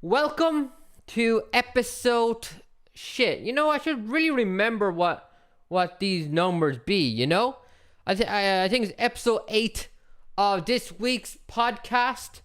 Welcome to episode shit. I should really remember what these numbers be. I think it's episode 8 of this week's podcast.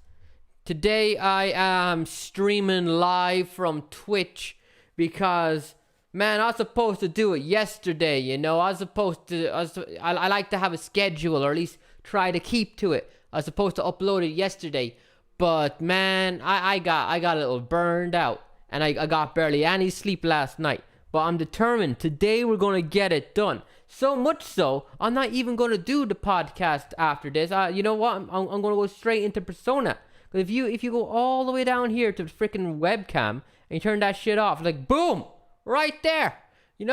Today I am streaming live from Twitch because, man, I was supposed to do it yesterday. I like to have a schedule, or at least try to keep to it. I was supposed to upload it yesterday, but man, I got a little burned out, and I got barely any sleep last night. But I'm determined. Today we're gonna get it done. So much so, I'm not even gonna do the podcast after this. You know what? I'm gonna go straight into Persona. Because if you go all the way down here to the freaking webcam and you turn that shit off, like boom, right there. We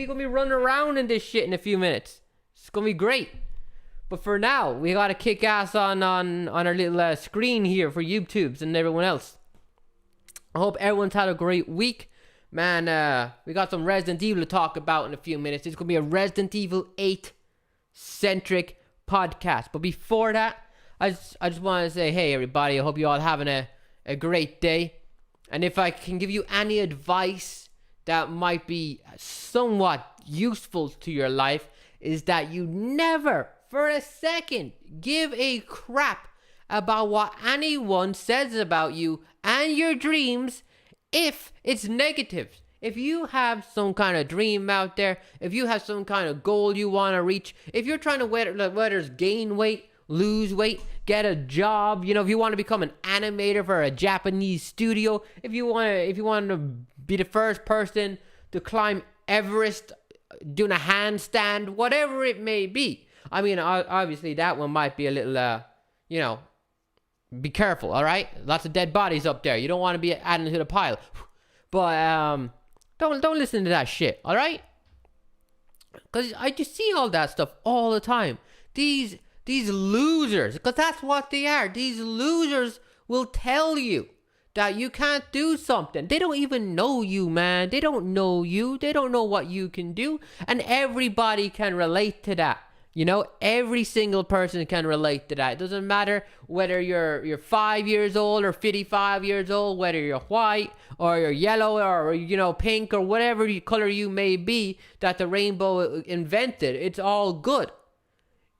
gonna be running around in this shit in a few minutes. It's gonna be great. But for now, we gotta kick ass on our little screen here for YouTubes and everyone else. I hope everyone's had a great week. Man, we got some Resident Evil to talk about in a few minutes. It's gonna be a Resident Evil 8 centric podcast. But before that, I just want to say, hey everybody, I hope you all having a great day. And if I can give you any advice that might be somewhat useful to your life, is that you never for a second give a crap about what anyone says about you and your dreams if it's negative. If you have some kind of dream out there, if you have some kind of goal you want to reach, if you're trying to whether it's gain weight, lose weight, get a job, if you want to become an animator for a Japanese studio, if you want to be the first person to climb Everest doing a handstand, whatever it may be. I mean, obviously that one might be a little, be careful, all right? Lots of dead bodies up there. You don't want to be adding to the pile. But don't listen to that shit, all right? Because I just see all that stuff all the time. These losers, because that's what they are. These losers will tell you that you can't do something. They don't even know you, man. They don't know you. They don't know what you can do. And everybody can relate to that. Every single person can relate to that. It doesn't matter whether you're 5 years old or 55 years old, whether you're white or you're yellow or pink or whatever color you may be that the rainbow invented. It's all good.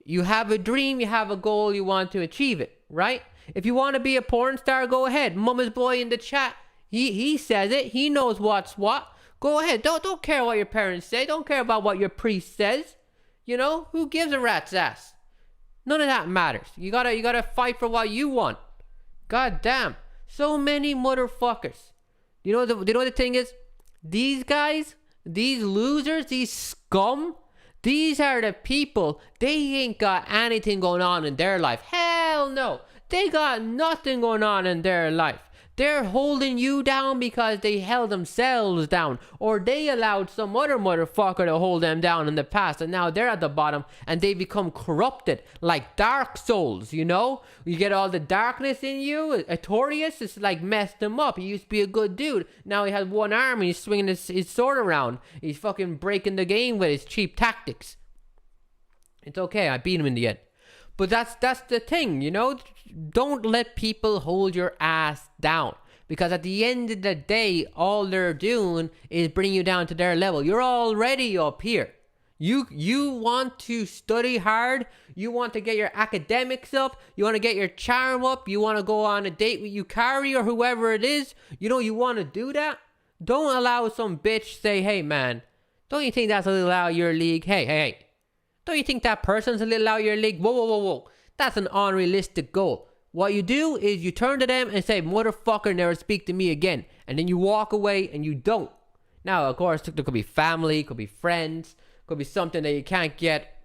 You have a dream, you have a goal, you want to achieve it, right? If you want to be a porn star, go ahead. Mama's boy in the chat, he says it. He knows what's what. Go ahead. Don't care what your parents say. Don't care about what your priest says. Who gives a rat's ass? None of that matters. You gotta fight for what you want. God damn. So many motherfuckers. You know the thing is? These guys, these losers, these scum, these are the people, they ain't got anything going on in their life. Hell no. They got nothing going on in their life. They're holding you down because they held themselves down. Or they allowed some other motherfucker to hold them down in the past. And now they're at the bottom and they become corrupted like Dark Souls, You get all the darkness in you. Artorias is like messed him up. He used to be a good dude. Now he has one arm and he's swinging his sword around. He's fucking breaking the game with his cheap tactics. It's okay. I beat him in the end. But that's the thing, Don't let people hold your ass down. Because at the end of the day, all they're doing is bring you down to their level. You're already up here. You want to study hard. You want to get your academics up. You want to get your charm up. You want to go on a date with Yukari or whoever it is. You want to do that. Don't allow some bitch say, hey, man, don't you think that's a little out of your league? Hey. Don't you think that person's a little out of your league? Whoa. That's an unrealistic goal. What you do is you turn to them and say, motherfucker, never speak to me again. And then you walk away and you don't. Now, of course, there could be family, could be friends, could be something that you can't get.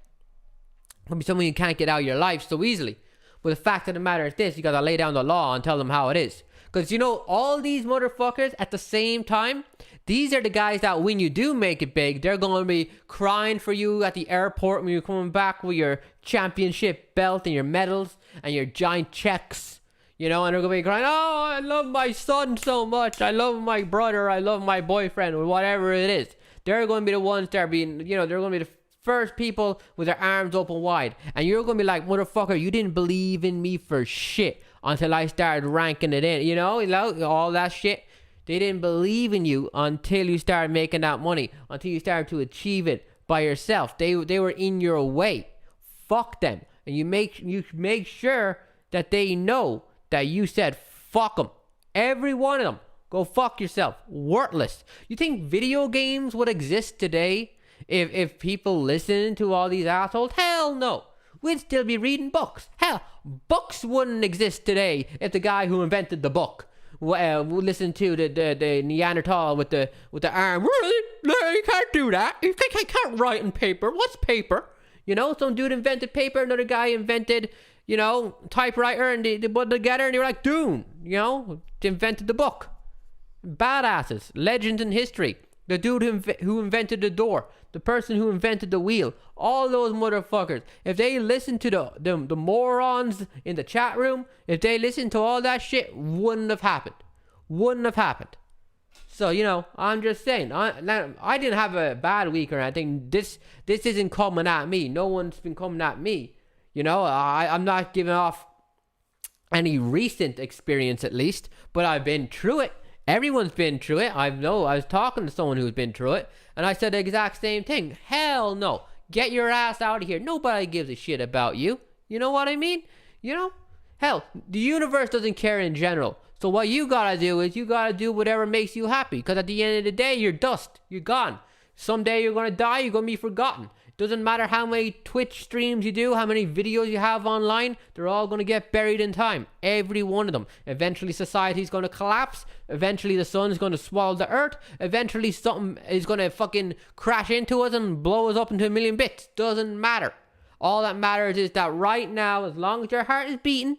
Could be something you can't get out of your life so easily. But the fact of the matter is this, you gotta lay down the law and tell them how it is. Because all these motherfuckers at the same time, these are the guys that when you do make it big, they're going to be crying for you at the airport when you're coming back with your championship belt and your medals and your giant checks. And they're going to be crying, oh, I love my son so much. I love my brother. I love my boyfriend or whatever it is. They're going to be the ones that are being, they're going to be the first people with their arms open wide. And you're going to be like, motherfucker, you didn't believe in me for shit until I started ranking it in. You know, all that shit. They didn't believe in you until you started making that money, until you started to achieve it by yourself. They were in your way. Fuck them. And you make sure that they know that you said fuck them. Every one of them. Go fuck yourself. Worthless. You think video games would exist today if people listened to all these assholes? Hell no. We'd still be reading books. Hell, books wouldn't exist today if the guy who invented the book would listen to the Neanderthal with the arm. No, you can't do that. You can't write in paper. What's paper? You know, some dude invented paper, another guy invented, you know, typewriter, and they put together and they were like, Dune, you know, they invented the book. Badasses, legends in history. The dude who invented the door, the person who invented the wheel, all those motherfuckers. If they listen to the morons in the chat room, if they listen to all that shit, wouldn't have happened. Wouldn't have happened. So, you know, I'm just saying, I didn't have a bad week or anything. This isn't coming at me. No one's been coming at me. You know, I'm not giving off any recent experience at least, but I've been through it. Everyone's been through it. I was talking to someone who's been through it, and I said the exact same thing. Hell no. Get your ass out of here. Nobody gives a shit about you. You know what I mean? You know? Hell, the universe doesn't care in general. So what you gotta do is you gotta do whatever makes you happy. Because at the end of the day, you're dust. You're gone. Someday you're gonna die. You're gonna be forgotten. Doesn't matter how many Twitch streams you do, how many videos you have online, they're all going to get buried in time. Every one of them. Eventually society's going to collapse. Eventually the sun's going to swallow the earth. Eventually something is going to fucking crash into us and blow us up into a million bits. Doesn't matter. All that matters is that right now, as long as your heart is beating,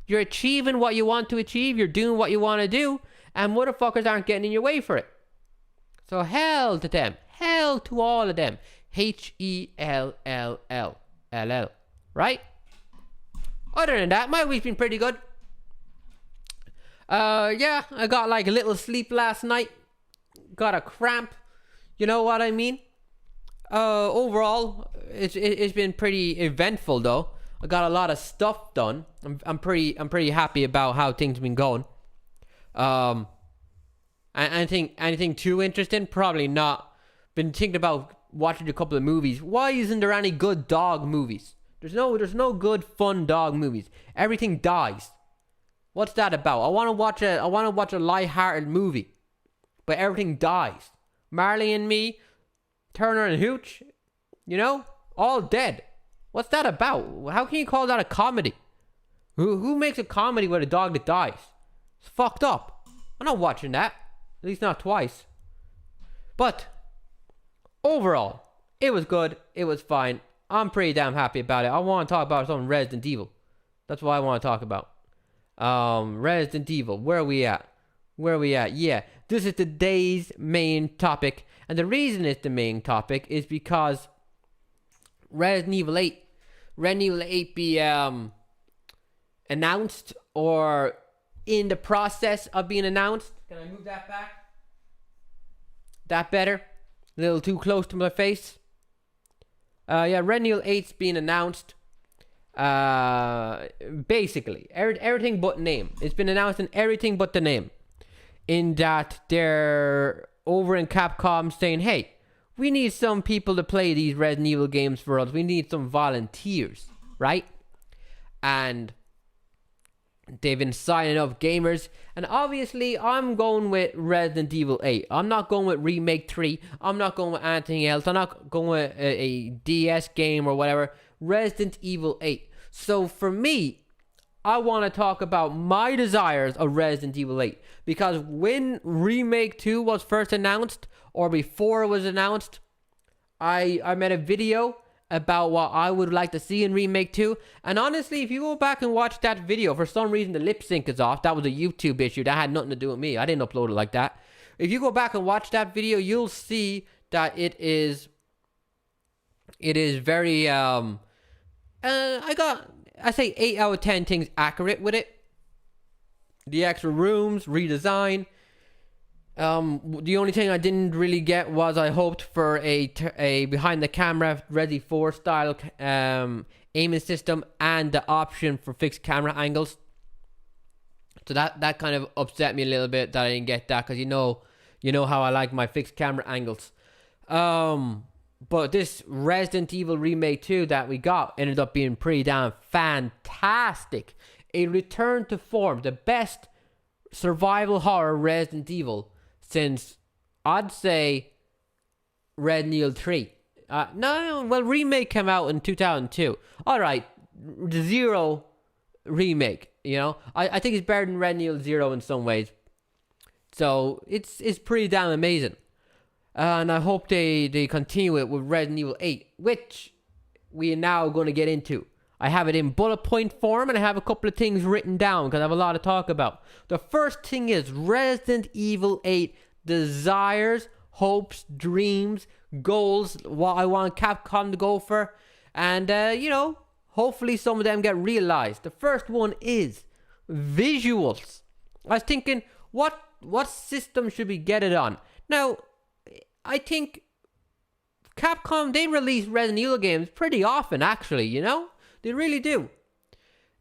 you're achieving what you want to achieve, you're doing what you want to do, and motherfuckers aren't getting in your way for it. So hell to them. Hell to all of them. Hellll. Right? Other than that, my week's been pretty good. Yeah, I got like a little sleep last night. Got a cramp. You know what I mean? Overall, it's been pretty eventful though. I got a lot of stuff done. I'm pretty happy about how things been going. Anything too interesting? Probably not. Been thinking about watching a couple of movies. Why isn't there any good dog movies? There's no good fun dog movies. Everything dies. What's that about? I want to watch a light-hearted movie, but everything dies. Marley and Me, Turner and Hooch, you know, all dead. What's that about? How can you call that a comedy? Who makes a comedy with a dog that dies? It's fucked up. I'm not watching that. At least not twice. But overall, it was good. It was fine. I'm pretty damn happy about it. I want to talk about some Resident Evil. That's what I want to talk about. Resident Evil. Where are we at? Yeah, this is today's main topic. And the reason it's the main topic is because Resident Evil 8 be announced or in the process of being announced. Can I move that back? That better? A little too close to my face. Yeah, Resident Evil 8's being announced. Basically, everything but name. It's been announced in everything but the name. In that they're over in Capcom saying, hey, we need some people to play these Resident Evil games for us. We need some volunteers, right? And they've been signing up gamers. And obviously, I'm going with Resident Evil 8. I'm not going with Remake 3. I'm not going with anything else. I'm not going with a DS game or whatever. Resident Evil 8. So for me, I want to talk about my desires of Resident Evil 8. Because when Remake 2 was first announced, or before it was announced, I made a video about what I would like to see in Remake 2. And honestly, if you go back and watch that video, for some reason the lip sync is off. That was a YouTube issue. That had nothing to do with me. I didn't upload it like that. If you go back and watch that video, you'll see that it is very, I say 8 out of 10 things accurate with it. The extra rooms, redesign. The only thing I didn't really get was I hoped for a behind the camera Resi 4 style aiming system and the option for fixed camera angles. So that kind of upset me a little bit that I didn't get that, because you know how I like my fixed camera angles. But this Resident Evil Remake 2 that we got ended up being pretty damn fantastic. A return to form, the best survival horror Resident Evil since, I'd say, Resident Evil 3. Remake came out in 2002. Alright, the Zero remake, I think it's better than Resident Evil 0 in some ways. So, it's pretty damn amazing. And I hope they continue it with Resident Evil 8, which we are now going to get into. I have it in bullet point form, and I have a couple of things written down because I have a lot to talk about. The first thing is Resident Evil 8 desires, hopes, dreams, goals, what I want Capcom to go for. And, hopefully some of them get realized. The first one is visuals. I was thinking, what system should we get it on? Now, I think Capcom, they release Resident Evil games pretty often, actually, They really do.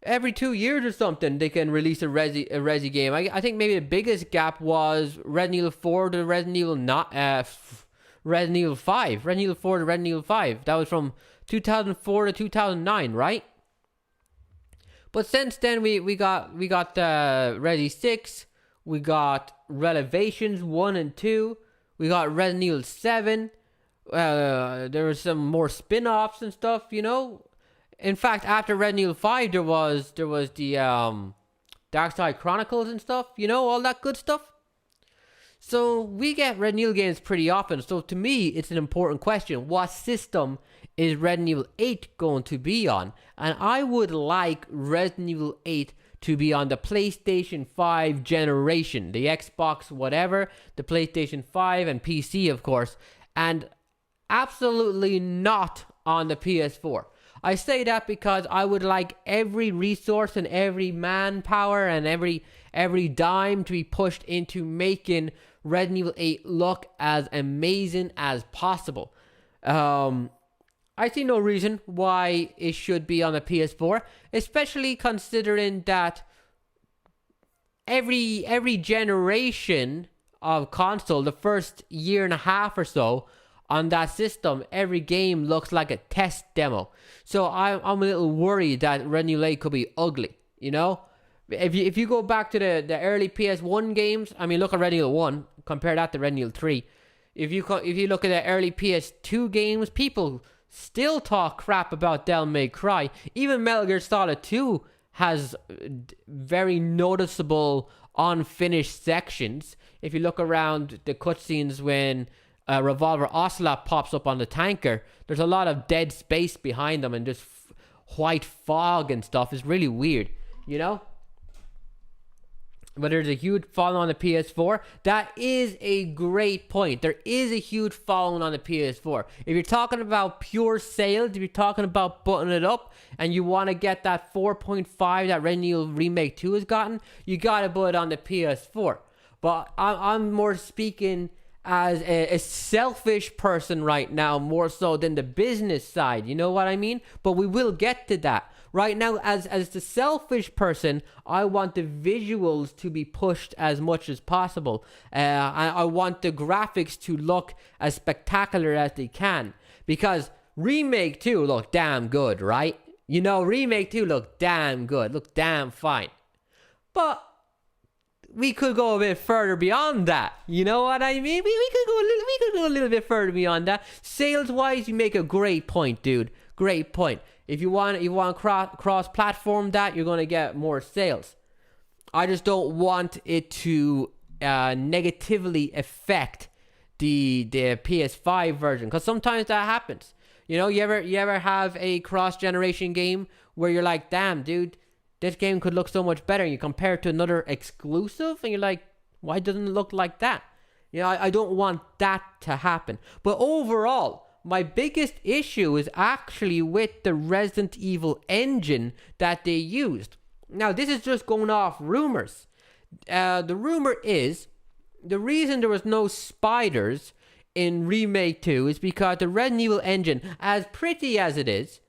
Every 2 years or something, they can release a Resi game. I think maybe the biggest gap was Resident Evil 4 to Resident Evil Resident Evil 5. Resident Evil 4 to Resident Evil 5. That was from 2004 to 2009, right? But since then, we got Resi 6. We got Revelations 1 and 2. We got Resident Evil 7. There were some more spin-offs and stuff, In fact, after Resident Evil 5, there was the Dark Side Chronicles and stuff, all that good stuff. So we get Resident Evil games pretty often. So to me, it's an important question. What system is Resident Evil 8 going to be on? And I would like Resident Evil 8 to be on the PlayStation 5 generation, the Xbox whatever, the PlayStation 5 and PC, of course, and absolutely not on the PS4. I say that because I would like every resource and every manpower and every dime to be pushed into making Resident Evil 8 look as amazing as possible. I see no reason why it should be on the PS4, especially considering that every generation of console, the first year and a half or so on that system, every game looks like a test demo. So I'm a little worried that Resident Evil 8 could be ugly, If you go back to the early PS1 games, I mean, look at Resident Evil 1, compare that to Resident Evil 3. If you look at the early PS2 games, people still talk crap about Devil May Cry. Even Metal Gear Solid 2 has very noticeable unfinished sections. If you look around the cutscenes when Revolver Ocelot pops up on the tanker, there's a lot of dead space behind them and just white fog and stuff. It's really weird, But there's a huge following on the PS4. That is a great point. There is a huge following on the PS4. If you're talking about pure sales, if you're talking about buttoning it up, and you want to get that 4.5 that Resident Evil Remake 2 has gotten, you got to put it on the PS4. But I'm more speaking as a selfish person right now, more so than the business side. You know what I mean? But we will get to that. Right now, as the selfish person, I want the visuals to be pushed as much as possible. I want the graphics to look as spectacular as they can. Because Remake 2 looked damn good, right? Remake 2 looked damn good, looked damn fine. But we could go a bit further beyond that. You know what I mean? We could go a little bit further beyond that. Sales-wise, you make a great point, dude. Great point. If you want cross-platform that, you're going to get more sales. I just don't want it to negatively affect the PS5 version, because sometimes that happens. You ever have a cross-generation game where you're like, damn, dude, this game could look so much better, and you compare it to another exclusive, and you're like, why doesn't it look like that? I don't want that to happen. But overall, my biggest issue is actually with the Resident Evil engine that they used. Now, this is just going off rumors. The rumor is the reason there was no spiders in Remake 2 is because the Resident Evil engine, as pretty as it is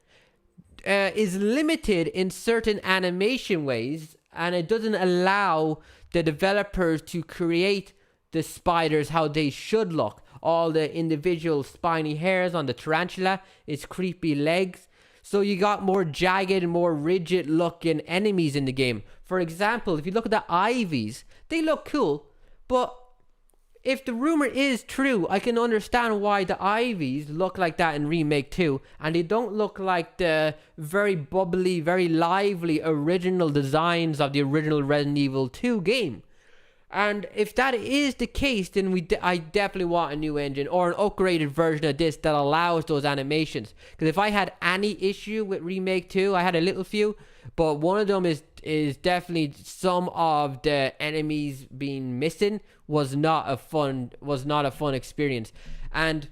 limited in certain animation ways, and it doesn't allow the developers to create the spiders how they should look. All the individual spiny hairs on the tarantula, its creepy legs. So you got more jagged and more rigid looking enemies in the game. For example, if you look at the Ivies, they look cool, but if the rumor is true, I can understand why the Ivies look like that in Remake 2, and they don't look like the very bubbly, very lively original designs of the original Resident Evil 2 game. And if that is the case, then I definitely want a new engine or an upgraded version of this that allows those animations. Because if I had any issue with Remake 2, I had a little few, but one of them is definitely some of the enemies being missing was not a fun experience. And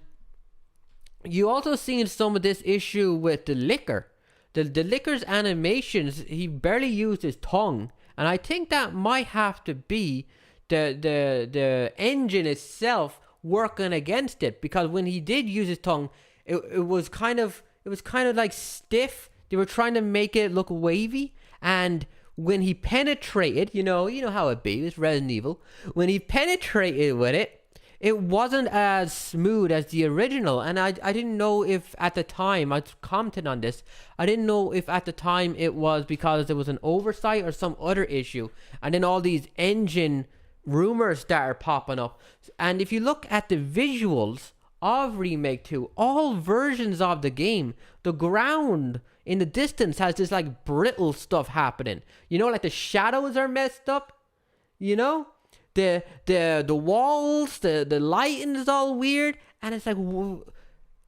you also seen some of this issue with the Licker. The Licker's animations, he barely used his tongue, and I think that might have to be the engine itself working against it, because when he did use his tongue, it was kind of like stiff. They were trying to make it look wavy, and when he penetrated, you know how it be, it's Resident Evil. When he penetrated with it, it wasn't as smooth as the original, and I didn't know if at the time, I commented on this, I didn't know if at the time it was because there was an oversight or some other issue, and then all these engine rumors started popping up. And if you look at the visuals of Remake 2, all versions of the game, the ground in the distance has this like brittle stuff happening. Like the shadows are messed up. The walls, the lighting is all weird, and it's like,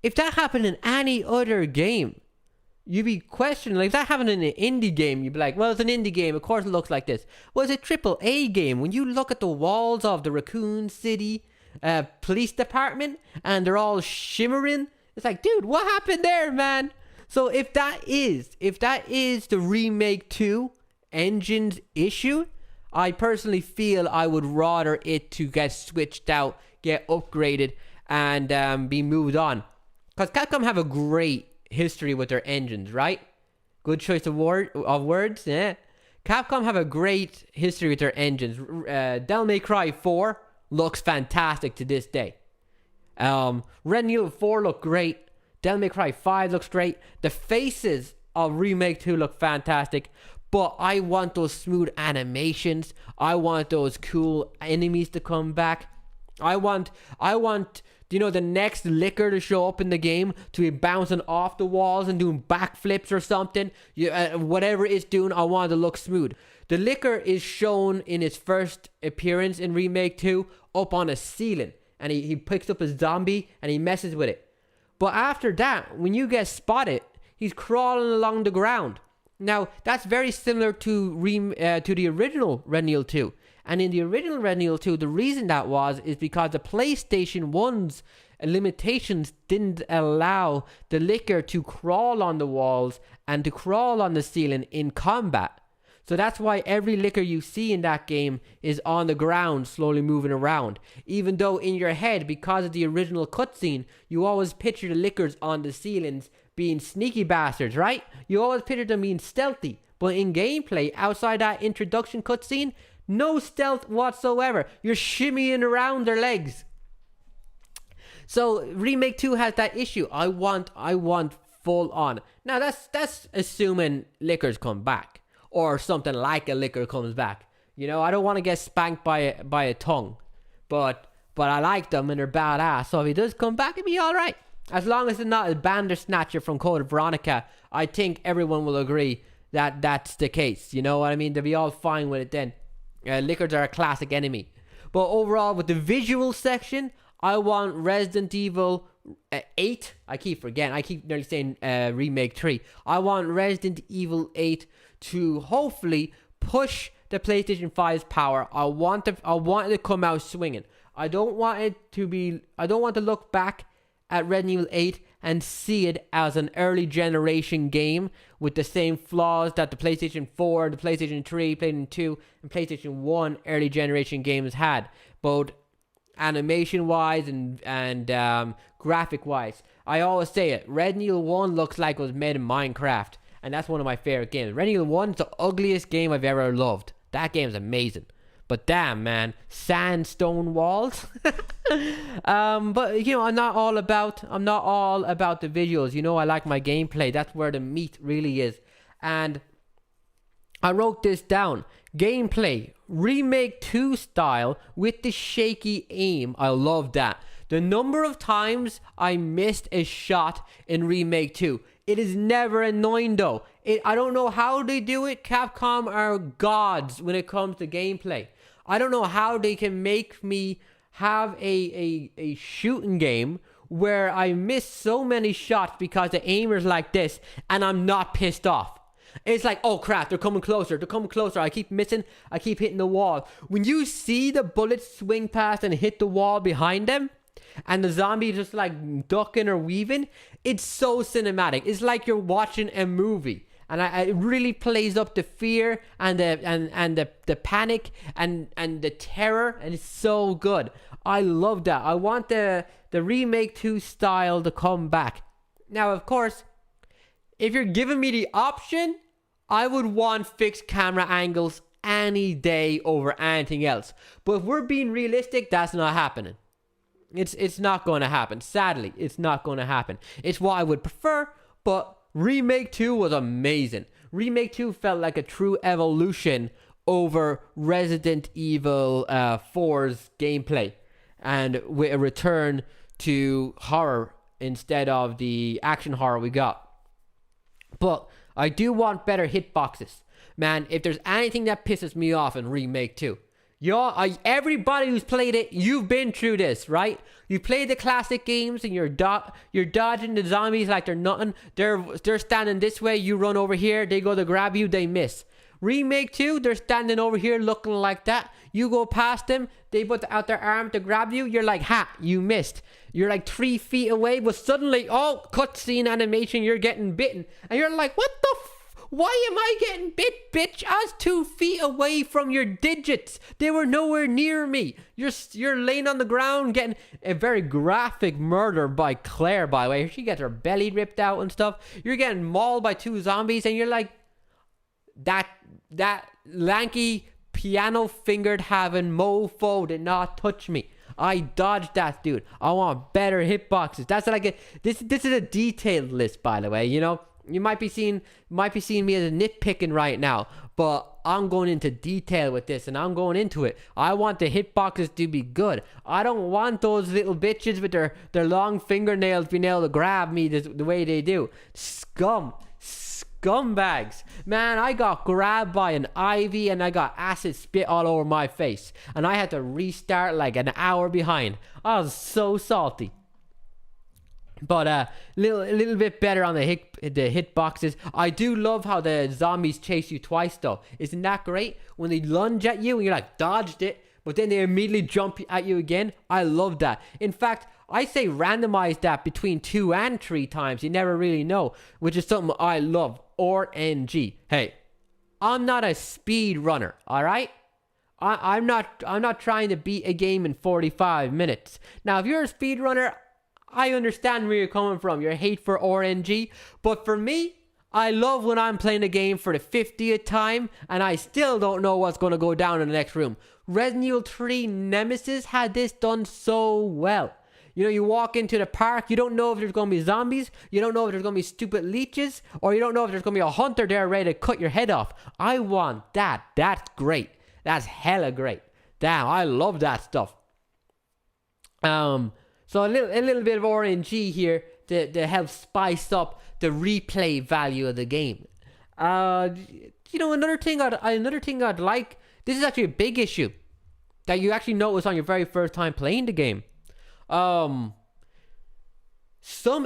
if that happened in any other game, you'd be questioning, like, if that happened in an indie game, you'd be like, well, it's an indie game, of course it looks like this. Well, it's a AAA game. When you look at the walls of the Raccoon City police department, and they're all shimmering, it's like, dude, what happened there, man? So if that is the Remake 2 engine's issue, I personally feel I would rather it to get switched out, get upgraded, and be moved on. Because Capcom have a great history with their engines, right? Good choice of words, yeah. Capcom have a great history with their engines. Devil May Cry 4 looks fantastic to this day. Resident Evil 4 look great. Devil May Cry 5 looks great. The faces of Remake 2 look fantastic. But I want those smooth animations. I want those cool enemies to come back. I want the next Licker to show up in the game, to be bouncing off the walls and doing backflips or something. Whatever it's doing, I want it to look smooth. The Licker is shown in his first appearance in Remake 2 up on a ceiling. And he picks up a zombie and he messes with it. But after that, when you get spotted, he's crawling along the ground. Now, that's very similar to the original Resident Evil 2. And in the original Resident Evil 2, the reason that is because the PlayStation 1's limitations didn't allow the Licker to crawl on the walls and to crawl on the ceiling in combat. So that's why every Licker you see in that game is on the ground, slowly moving around. Even though in your head, because of the original cutscene, you always picture the Lickers on the ceilings being sneaky bastards, right? You always picture them being stealthy. But in gameplay, outside that introduction cutscene, no stealth whatsoever. You're shimmying around their legs. So Remake 2 has that issue. I want full on. Now that's assuming Lickers come back, or something like a Licker comes back. I don't want to get spanked by a tongue, but I like them and they're badass. So if he does come back, it'd be all right. As long as it's not a Bandersnatcher from Code Veronica, I think everyone will agree that that's the case. You know what I mean? They'll be all fine with it then. Lickers are a classic enemy. But overall, with the visual section, I want Resident Evil 8. I keep forgetting. I keep nearly saying Remake 3. I want Resident Evil 8 to hopefully push the PlayStation 5's power. I want it to come out swinging. I don't want to look back at Resident Evil 8 and see it as an early generation game with the same flaws that the PlayStation 4, the PlayStation 3, PlayStation 2, and PlayStation 1 early generation games had. But animation wise and graphic wise. I always say it. Resident Evil 1 looks like it was made in Minecraft, and that's one of my favorite games. Resident Evil 1 is the ugliest game I've ever loved. That game's amazing. But damn, man, sandstone walls. But you know, I'm not all about the visuals. You know, I like my gameplay. That's where the meat really is. And I wrote this down. Gameplay, Remake 2 style with the shaky aim. I love that. The number of times I missed a shot in Remake 2. It is never annoying though. I don't know how they do it. Capcom are gods when it comes to gameplay. I don't know how they can make me have a shooting game where I miss so many shots because the aimer's like this and I'm not pissed off. It's like, oh crap, they're coming closer. I keep missing. I keep hitting the wall. When you see the bullets swing past and hit the wall behind them, and the zombie just like ducking or weaving, it's so cinematic. It's like you're watching a movie. And it really plays up the fear and the panic and the terror, and it's so good. I love that. I want the Remake 2 style to come back. Now, of course, if you're giving me the option, I would want fixed camera angles any day over anything else. But if we're being realistic, that's not happening. It's not going to happen. Sadly, it's not going to happen. It's what I would prefer, but Remake 2 was amazing. Remake 2 felt like a true evolution over Resident Evil 4's gameplay, and with a return to horror instead of the action horror we got. But I do want better hitboxes. Man, if there's anything that pisses me off in Remake 2, everybody who's played it, you've been through this, right? You played the classic games and you're dodging the zombies like they're nothing. They're standing this way, you run over here, they go to grab you, they miss. Remake 2, they're standing over here looking like that. You go past them, they put out their arm to grab you, you're like, ha, you missed. You're like 3 feet away, but suddenly, oh, cutscene animation, you're getting bitten. And you're like, what the why am I getting bit, bitch? I was 2 feet away from your digits. They were nowhere near me. You're laying on the ground getting a very graphic murder by Claire, by the way. She gets her belly ripped out and stuff. You're getting mauled by 2 zombies and you're like, that lanky piano-fingered having mofo did not touch me. I dodged that, dude. I want better hitboxes. That's like this is a detailed list, by the way, you know. You might be seeing me as a nitpicking right now, but I'm going into detail with this, and I'm going into it. I want the hitboxes to be good. I don't want those little bitches with their long fingernails being able to grab me the way they do. Scumbags. Man, I got grabbed by an ivy and I got acid spit all over my face, and I had to restart like an hour behind. I was so salty. But a little bit better on the hit boxes. I do love how the zombies chase you twice though. Isn't that great? When they lunge at you and you're like, dodged it, but then they immediately jump at you again. I love that. In fact, I say randomize that between 2 and 3 times. You never really know, which is something I love. RNG. Hey, I'm not a speed runner, all right? I'm not trying to beat a game in 45 minutes. Now, if you're a speed runner, I understand where you're coming from, your hate for RNG, but for me, I love when I'm playing a game for the 50th time and I still don't know what's going to go down in the next room. Resident Evil 3 Nemesis had this done so well. You know, you walk into the park, you don't know if there's going to be zombies, you don't know if there's going to be stupid leeches, or you don't know if there's going to be a hunter there ready to cut your head off. I want that. That's great. That's hella great. Damn, I love that stuff. So a little bit of RNG here to help spice up the replay value of the game. You know, another thing I'd like. This is actually a big issue that you actually notice on your very first time playing the game. Some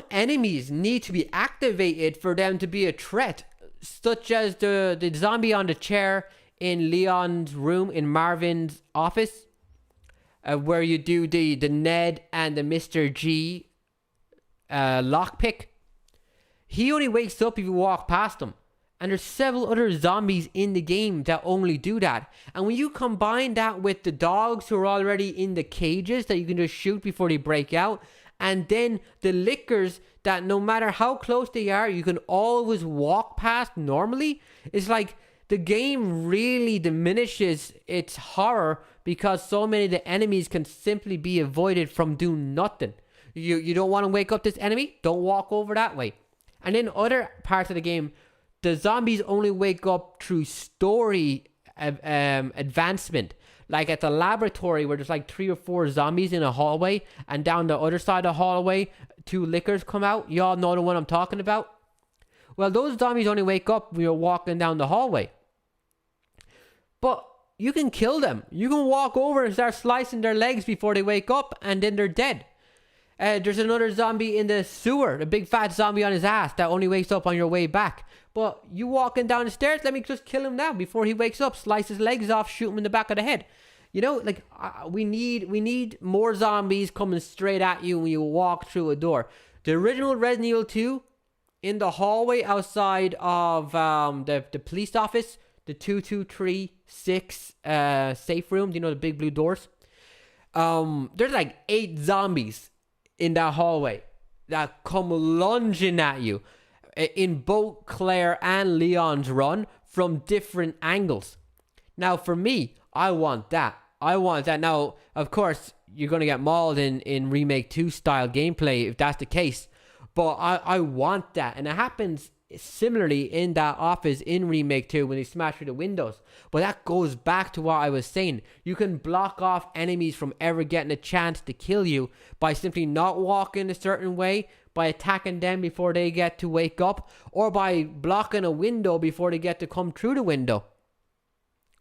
enemies need to be activated for them to be a threat, such as the zombie on the chair in Leon's room in Marvin's office. Where you do the Ned and the Mr. G lockpick. He only wakes up if you walk past him. And there's several other zombies in the game that only do that. And when you combine that with the dogs who are already in the cages that you can just shoot before they break out, and then the lickers that no matter how close they are, you can always walk past normally, it's like the game really diminishes its horror because so many of the enemies can simply be avoided from doing nothing. You don't want to wake up this enemy? Don't walk over that way. And in other parts of the game, the zombies only wake up through story advancement. Like at the laboratory where there's like 3 or 4 zombies in a hallway, and down the other side of the hallway, 2 lickers come out. Y'all know the one I'm talking about? Well, those zombies only wake up when you're walking down the hallway. But you can kill them. You can walk over and start slicing their legs before they wake up, and then they're dead. There's another zombie in the sewer, a big fat zombie on his ass that only wakes up on your way back. But you walking down the stairs, let me just kill him now before he wakes up, slice his legs off, shoot him in the back of the head. You know, like we need more zombies coming straight at you when you walk through a door. The original Resident Evil 2, in the hallway outside of the police office, the 2236 safe room, you know, the big blue doors. There's like 8 zombies in that hallway that come lunging at you in both Claire and Leon's run from different angles. Now, for me, I want that. Now, of course, you're going to get mauled in Remake 2 style gameplay if that's the case. But I want that. And it happens similarly in that office in Remake 2 when they smash through the windows. But that goes back to what I was saying. You can block off enemies from ever getting a chance to kill you by simply not walking a certain way, by attacking them before they get to wake up, or by blocking a window before they get to come through the window.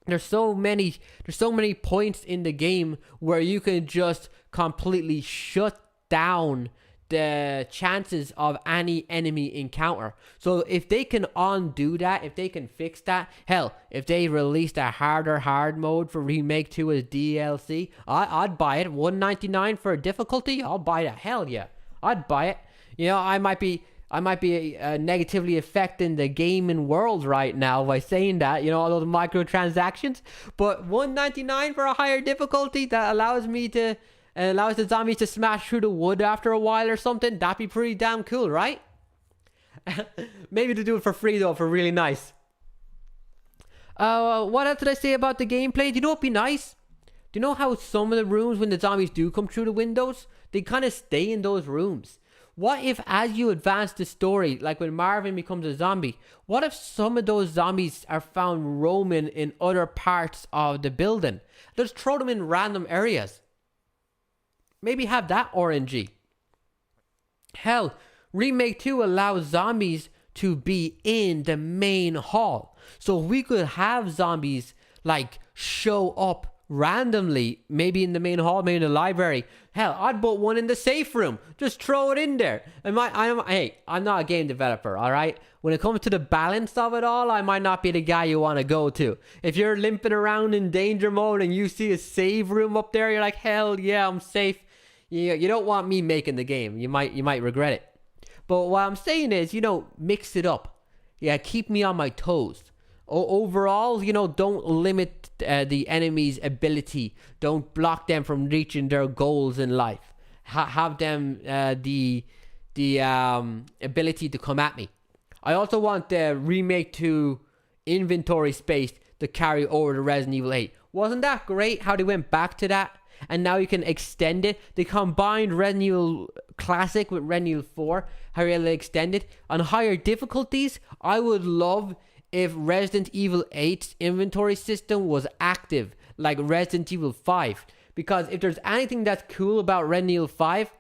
There's so many points in the game where you can just completely shut down the chances of any enemy encounter. So if they can undo that, if they can fix that, hell, if they released a hard mode for Remake 2 as DLC, I'd buy it. $1.99 for a difficulty, I'll buy that. Hell yeah, I'd buy it. You know, I might be negatively affecting the gaming world right now by saying that, you know, all those microtransactions, but $1.99 for a higher difficulty that allows the zombies to smash through the wood after a while or something, that'd be pretty damn cool, right? Maybe to do it for free though, for really nice. What else did I say about the gameplay? Do you know what'd be nice? Do you know how some of the rooms, when the zombies do come through the windows, they kind of stay in those rooms? What if as you advance the story, like when Marvin becomes a zombie, what if some of those zombies are found roaming in other parts of the building? Just throw them in random areas. Maybe have that RNG. Hell, Remake 2 allows zombies to be in the main hall. So we could have zombies like show up randomly, maybe in the main hall, maybe in the library. Hell, I'd put one in the safe room. Just throw it in there. Hey, I'm not a game developer, all right? When it comes to the balance of it all, I might not be the guy you want to go to. If you're limping around in danger mode and you see a save room up there, you're like, hell yeah, I'm safe. You don't want me making the game. You might regret it. But what I'm saying is, you know, mix it up. Yeah, keep me on my toes. Overall, you know, don't limit the enemy's ability. Don't block them from reaching their goals in life. Have them the ability to come at me. I also want the Remake 2 inventory space to carry over to Resident Evil 8. Wasn't that great how they went back to that? And now you can extend it. They combined Resident Evil Classic with Resident Evil 4. How you're able to extend it on higher difficulties. I would love if Resident Evil 8's inventory system was active like Resident Evil 5. Because if there's anything that's cool about Resident Evil 5,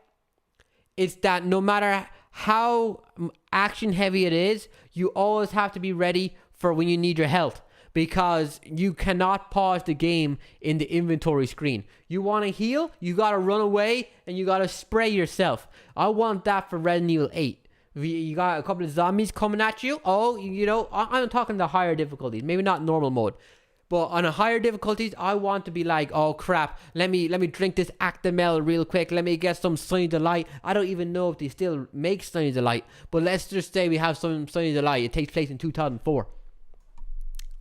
it's that no matter how action heavy it is, you always have to be ready for when you need your health. Because you cannot pause the game in the inventory screen. You want to heal, you got to run away, and you got to spray yourself. I want that for Resident Evil 8. You got a couple of zombies coming at you. Oh, you know, I'm talking the higher difficulties. Maybe not normal mode. But on a higher difficulties, I want to be like, oh crap, let me drink this Actimel real quick. Let me get some Sunny Delight. I don't even know if they still make Sunny Delight, but let's just say we have some Sunny Delight. It takes place in 2004.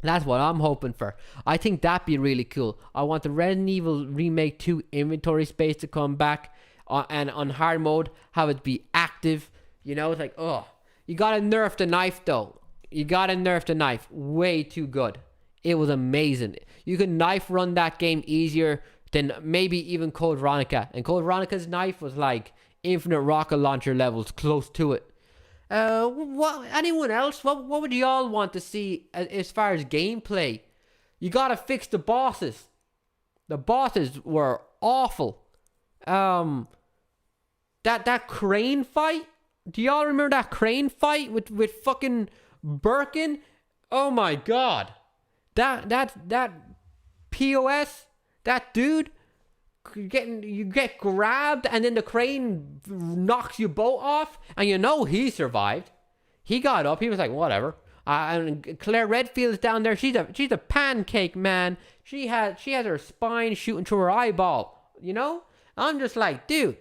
That's what I'm hoping for. I think that'd be really cool. I want the Resident Evil Remake 2 inventory space to come back, and on hard mode, have it be active. You know, it's like, oh, you gotta nerf the knife though. You gotta nerf the knife. Way too good. It was amazing. You can knife run that game easier than maybe even Code Veronica. And Code Veronica's knife was like infinite rocket launcher levels, close to it. Anyone else? What would y'all want to see as far as gameplay? You gotta fix the bosses. The bosses were awful. That crane fight. Do y'all remember that crane fight with fucking Birkin? Oh my god. That POS, that dude, you get grabbed and then the crane knocks you both off, and you know he survived. He got up. He was like, whatever. And Claire Redfield's down there. She's a pancake, man. She has her spine shooting through her eyeball. You know, I'm just like, dude.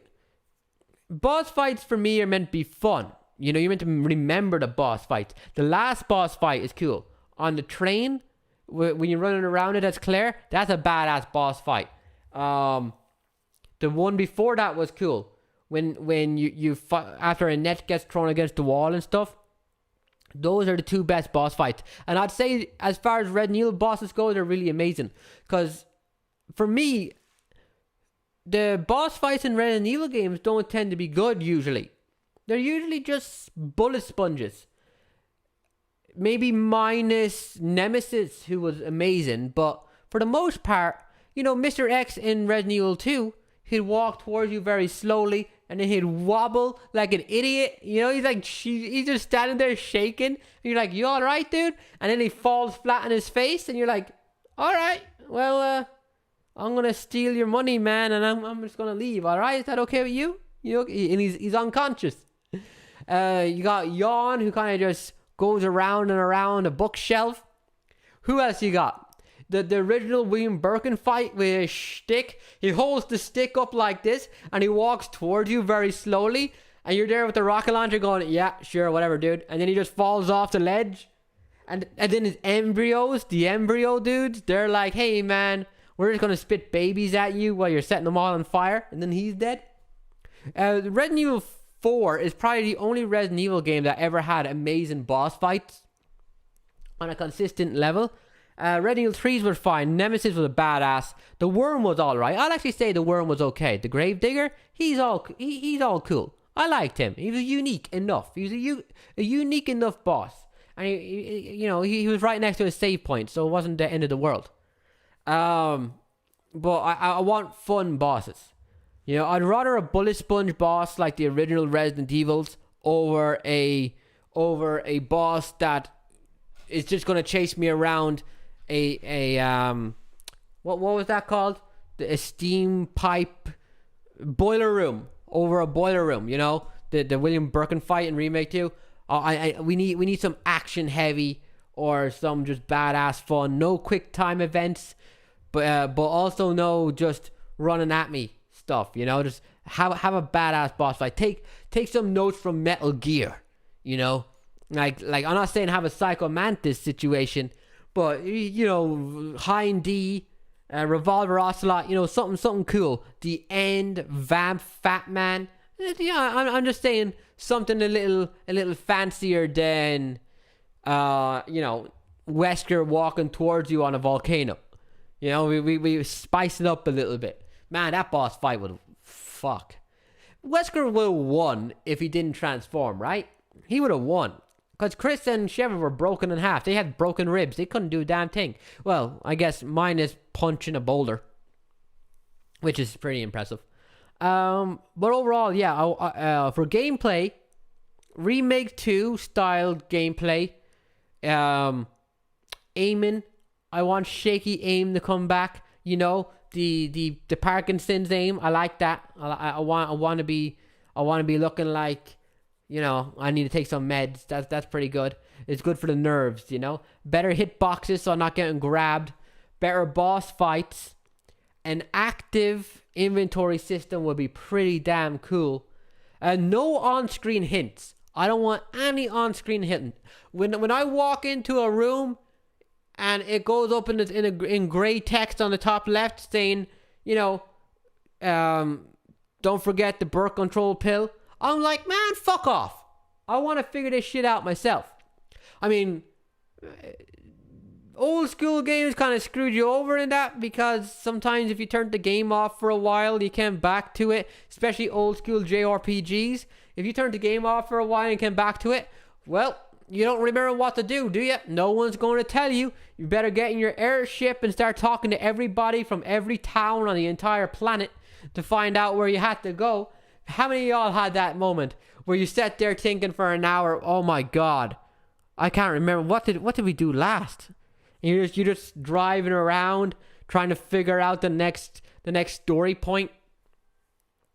Boss fights for me are meant to be fun. You know, you're meant to remember the boss fights. The last boss fight is cool. On the train, when you're running around it as Claire, that's a badass boss fight. The one before that was cool. When you after Annette gets thrown against the wall and stuff. Those are the two best boss fights. And I'd say as far as Resident Evil bosses go, they're really amazing. Because for me, the boss fights in Resident Evil games don't tend to be good usually. They're usually just bullet sponges. Maybe minus Nemesis, who was amazing. But for the most part, you know, Mr. X in Resident Evil 2, he'd walk towards you very slowly, and then he'd wobble like an idiot. You know, he's just standing there shaking. And you're like, you alright, dude? And then he falls flat on his face, and you're like, alright, well, I'm gonna steal your money, man, and I'm just gonna leave, alright? Is that okay with you? You know, and he's unconscious. You got Yawn, who kind of just goes around and around a bookshelf. Who else you got? The original William Birkin fight with a stick. He holds the stick up like this, and he walks towards you very slowly, and you're there with the rocket launcher going, yeah, sure, whatever, dude. And then he just falls off the ledge. And then his embryos, the embryo dudes, they're like, hey, man, we're just going to spit babies at you while you're setting them all on fire. And then he's dead. Resident Evil 4 is probably the only Resident Evil game that ever had amazing boss fights on a consistent level. Resident Evil 3's were fine. Nemesis was a badass. The Worm was alright. I'll actually say the Worm was okay. The Gravedigger, he's all cool. I liked him. He was unique enough. He was a unique enough boss. And he was right next to a save point, so it wasn't the end of the world. But I want fun bosses. You know, I'd rather a bullet sponge boss like the original Resident Evils over a boss that is just gonna chase me around what was that called? A steam pipe boiler room, over a boiler room. You know, the William Birkin fight in Remake 2. We need some action heavy or some just badass fun. No quick time events, but also no just running at me stuff. You know, just have a badass boss fight. Take some notes from Metal Gear. You know, like I'm not saying have a Psycho Mantis situation, but you know, Hind D, Revolver Ocelot. You know, something cool. The End, Vamp, Fat Man. Yeah, I'm just saying something a little fancier than Wesker walking towards you on a volcano. You know, we spice it up a little bit. Man, that boss fight would fuck. Wesker would have won if he didn't transform, right? He would have won. Because Kris and Sheva were broken in half. They had broken ribs. They couldn't do a damn thing. Well, I guess minus punching a boulder, which is pretty impressive. But overall, yeah, for gameplay, Remake 2 style gameplay, aiming, I want shaky aim to come back. You know, the Parkinson's aim, I like that. I want to be looking like, you know, I need to take some meds. That's pretty good. It's good for the nerves, you know. Better hitboxes so I'm not getting grabbed. better boss fights, an active inventory system would be pretty damn cool. No on-screen hints. I don't want any on-screen hint. When I walk into a room and it goes up in gray text on the top left saying, you know, don't forget the birth control pill, I'm like, man, fuck off. I want to figure this shit out myself. I mean, old school games kind of screwed you over in that, because sometimes if you turn the game off for a while, you come back to it, especially old school JRPGs. If you turn the game off for a while and come back to it, well, you don't remember what to do you? No one's going to tell you. You better get in your airship and start talking to everybody from every town on the entire planet to find out where you had to go. How many of y'all had that moment where you sat there thinking for an hour, oh my god, I can't remember, what did we do last? And you're just driving around trying to figure out the next story point.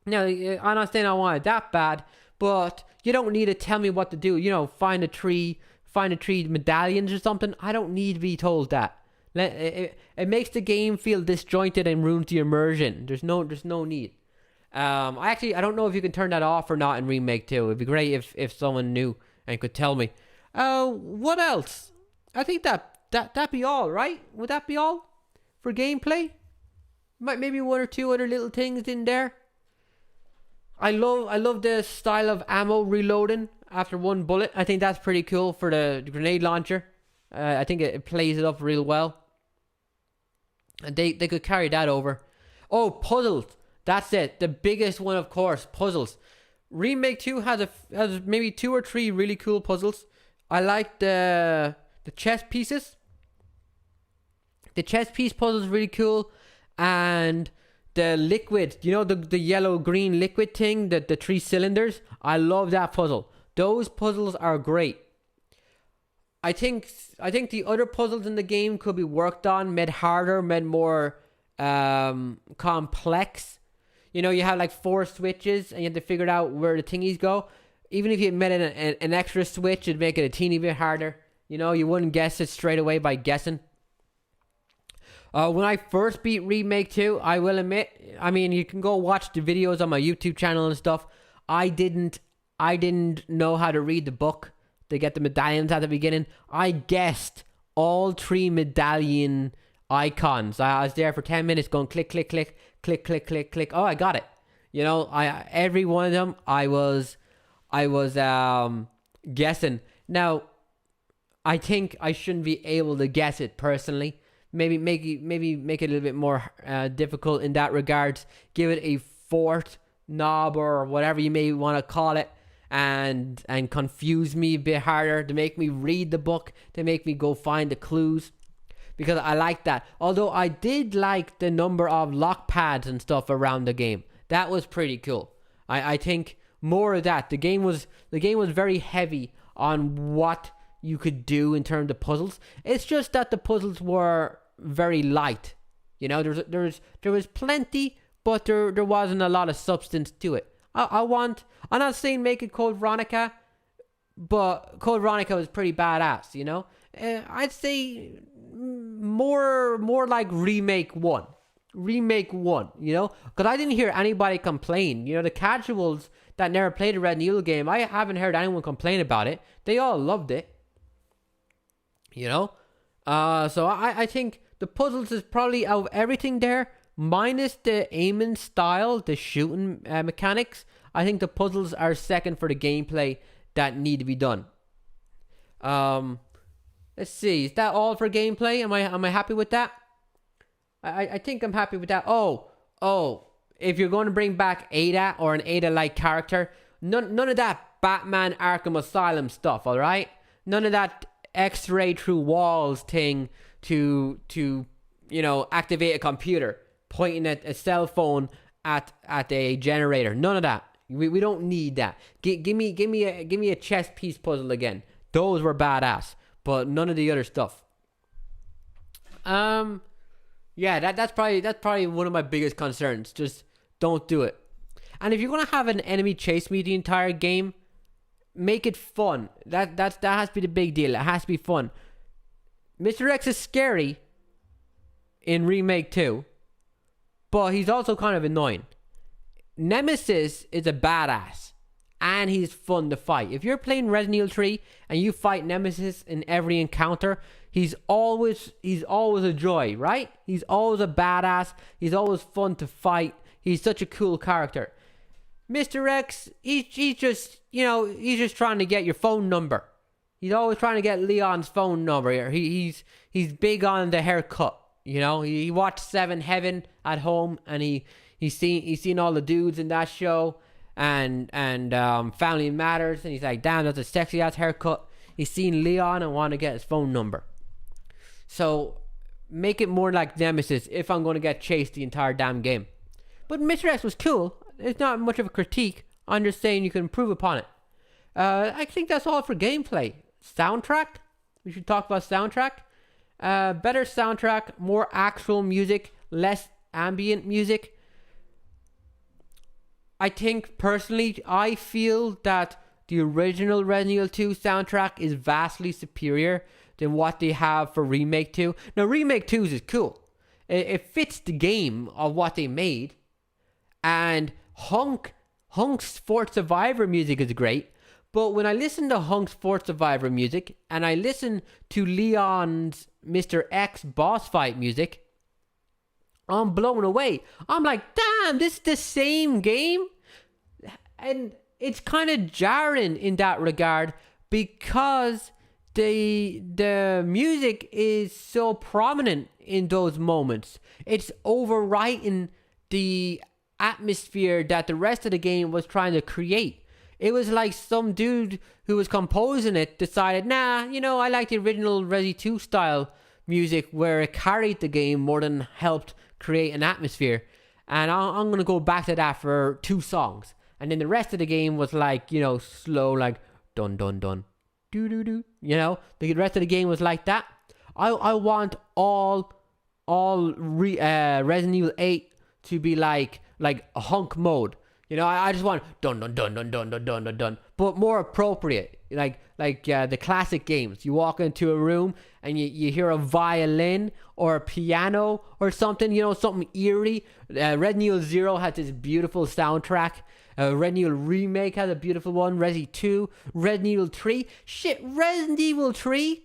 Now, I'm not saying I want it that bad, but you don't need to tell me what to do. You know, find a tree medallions or something. I don't need to be told that. It makes the game feel disjointed and ruins the immersion. There's no need. I don't know if you can turn that off or not in Remake 2. It'd be great if someone knew and could tell me. What else? I think that'd be all, right? Would that be all for gameplay? Maybe one or two other little things in there. I love the style of ammo reloading after one bullet. I think that's pretty cool for the grenade launcher. I think it plays it up real well. And they could carry that over. Oh, puzzles. That's it. The biggest one, of course, puzzles. Remake 2 has maybe 2 or 3 really cool puzzles. I like the chess pieces. The chess piece puzzle is really cool. And the liquid, you know, the yellow-green liquid thing, the 3 cylinders. I love that puzzle. Those puzzles are great. I think the other puzzles in the game could be worked on, made harder, made more complex. You know, you have like 4 switches and you have to figure out where the thingies go. Even if you made an extra switch, it'd make it a teeny bit harder. You know, you wouldn't guess it straight away by guessing. When I first beat Remake 2, I will admit, I mean, you can go watch the videos on my YouTube channel and stuff. I didn't know how to read the book to get the medallions at the beginning. I guessed all 3 medallion icons. I was there for 10 minutes going click, click, click, click, click, click, click. Oh, I got it. You know, every one of them, I was guessing. Now, I think I shouldn't be able to guess it personally. Maybe make it a little bit more difficult in that regard. Give it a 4th knob or whatever you may want to call it, and confuse me a bit harder, to make me read the book, to make me go find the clues, because I like that. Although I did like the number of lock pads and stuff around the game. That was pretty cool. I think more of that. The game was very heavy on what you could do in terms of puzzles. It's just that the puzzles were very light. You know, there was plenty, but there wasn't a lot of substance to it. I'm not saying make it Code Veronica, but Code Veronica was pretty badass, you know? I'd say more like Remake 1. Remake 1, you know? Because I didn't hear anybody complain. You know, the casuals that never played a Resident Evil game, I haven't heard anyone complain about it. They all loved it. You know? So I think the puzzles is probably, out of everything there, minus the aiming style, the shooting mechanics, I think the puzzles are second for the gameplay that need to be done. Let's see. Is that all for gameplay? Am I happy with that? I think I'm happy with that. Oh. If you're going to bring back Ada or an Ada-like character, none of that Batman Arkham Asylum stuff, alright? None of that X-ray through walls thing to you know, activate a computer, pointing at a cell phone at a generator. None of that. We don't need that. Give me a chess piece puzzle again. Those were badass, but none of the other stuff. Yeah, that's probably one of my biggest concerns. Just don't do it. And if you're gonna have an enemy chase me the entire game, make it fun. That has to be the big deal. It has to be fun. Mr. X is scary in Remake 2, but he's also kind of annoying. Nemesis is a badass, and he's fun to fight. If you're playing Resident Evil 3 and you fight Nemesis in every encounter, he's always a joy, right? He's always a badass. He's always fun to fight. He's such a cool character. Mr. X, he's just trying to get your phone number. He's always trying to get Leon's phone number here. He's big on the haircut. He watched Seven Heaven at home, and he's seen all the dudes in that show and Family Matters, and he's like, damn, that's a sexy ass haircut. He's seen Leon and want to get his phone number. So make it more like Nemesis if I'm going to get chased the entire damn game. But Mr. X was cool. It's not much of a critique. I'm just saying you can improve upon it. I think that's all for gameplay. Soundtrack. We should talk about soundtrack. Better soundtrack, more actual music, less ambient music. I think personally, I feel that the original Resident Evil 2 soundtrack is vastly superior than what they have for Remake 2. Now, Remake 2 is cool. It fits the game of what they made. And Hunk's Fort Survivor music is great. But when I listen to Hunk's Fort Survivor music and I listen to Leon's Mr. X boss fight music, I'm blown away. I'm like, damn, this is the same game? And it's kind of jarring in that regard because the music is so prominent in those moments. It's overwriting the atmosphere that the rest of the game was trying to create. It was like some dude who was composing it decided, nah, I like the original Resi 2 style music where it carried the game more than helped create an atmosphere. And I'm going to go back to that for 2 songs. And then the rest of the game was like, slow, like dun dun dun, do do do. The rest of the game was like that. I want all Resident Evil 8 to be like a hunk mode. I just want dun dun dun dun dun dun dun dun dun, but more appropriate, like the classic games. You walk into a room and you hear a violin or a piano or something, something eerie. Resident Evil 0 had this beautiful soundtrack. Resident Evil Remake has a beautiful one. Resi 2, Resident Evil 3. Resident Evil 3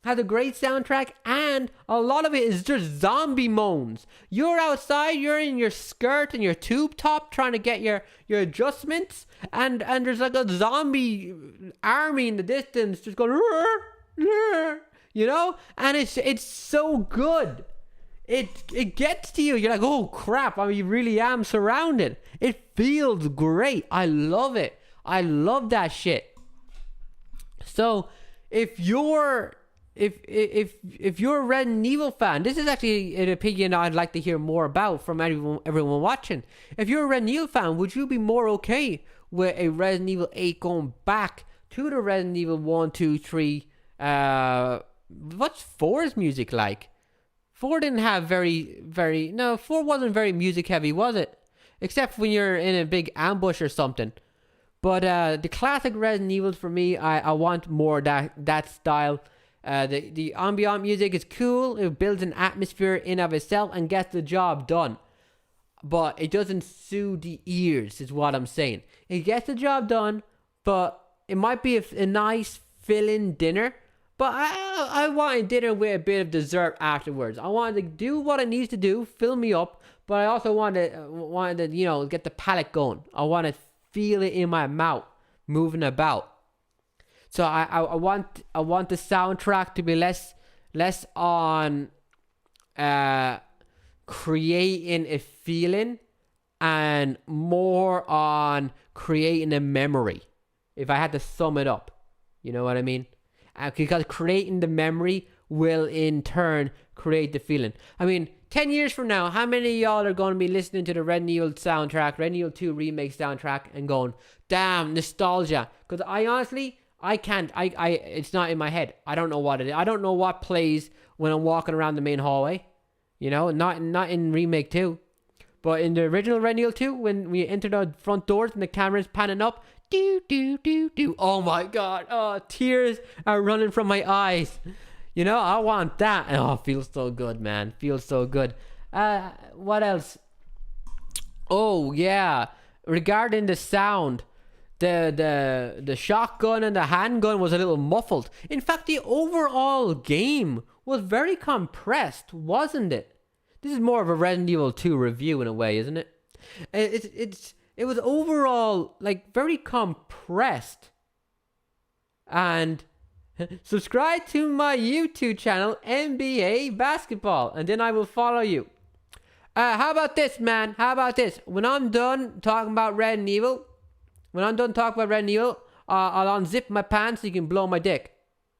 has a great soundtrack, and a lot of it is just zombie moans. You're outside, you're in your skirt and your tube top trying to get your adjustments, and there's like a zombie army in the distance just going, and it's so good. It gets to you. You're like, oh crap, I really am surrounded. It feels great. I love it. I love that shit. So if you're a Resident Evil fan, this is actually an opinion I'd like to hear more about from everyone watching. If you're a Resident Evil fan, would you be more okay with a Resident Evil 8 going back to the Resident Evil 1, 2, 3? What's 4's music like? 4 didn't have 4 wasn't very music heavy, was it? Except when you're in a big ambush or something. But the classic Resident Evils, for me, I want more that style. The ambient music is cool. It builds an atmosphere in of itself and gets the job done. But it doesn't soothe the ears, is what I'm saying. It gets the job done, but it might be a nice fill-in dinner. But I wanted dinner with a bit of dessert afterwards. I wanted to do what it needs to do, fill me up. But I also wanted to get the palate going. I want to feel it in my mouth, moving about. So I want the soundtrack to be less on creating a feeling and more on creating a memory. If I had to sum it up, you know what I mean? Because creating the memory will in turn create the feeling. 10 years from now, how many of y'all are going to be listening to the Resident Evil soundtrack, Resident Evil 2 remake soundtrack, and going, damn, nostalgia? Because I can't, it's not in my head. I don't know what it is. I don't know what plays when I'm walking around the main hallway. Not in Remake 2. But in the original Resident Evil 2, when we enter the front doors and the camera's panning up, do. Oh my god. Oh, tears are running from my eyes. You know, I want that. Oh, it feels so good, man. Feels so good. What else? Oh yeah, regarding the sound, the shotgun and the handgun was a little muffled. In fact, the overall game was very compressed, wasn't it? This is more of a Resident Evil 2 review in a way, isn't it? It was overall like very compressed. And subscribe to my YouTube channel, NBA Basketball, and then I will follow you. How about this, man? How about this? When I'm done talking about Resident Evil, I'll unzip my pants so you can blow my dick.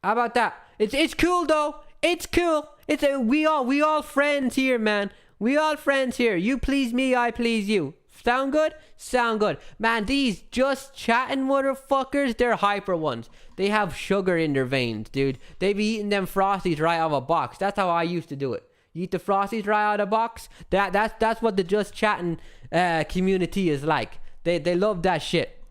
How about that? It's cool though. It's cool. We all friends here, man. We all friends here. You please me, I please you. Sound good? Sound good. Man, these just chatting motherfuckers, they're hyper ones. They have sugar in their veins, dude. They be eating them Frosties right out of a box. That's how I used to do it. You eat the Frosties right out of the box. That's what the just chatting community is like. They love that shit.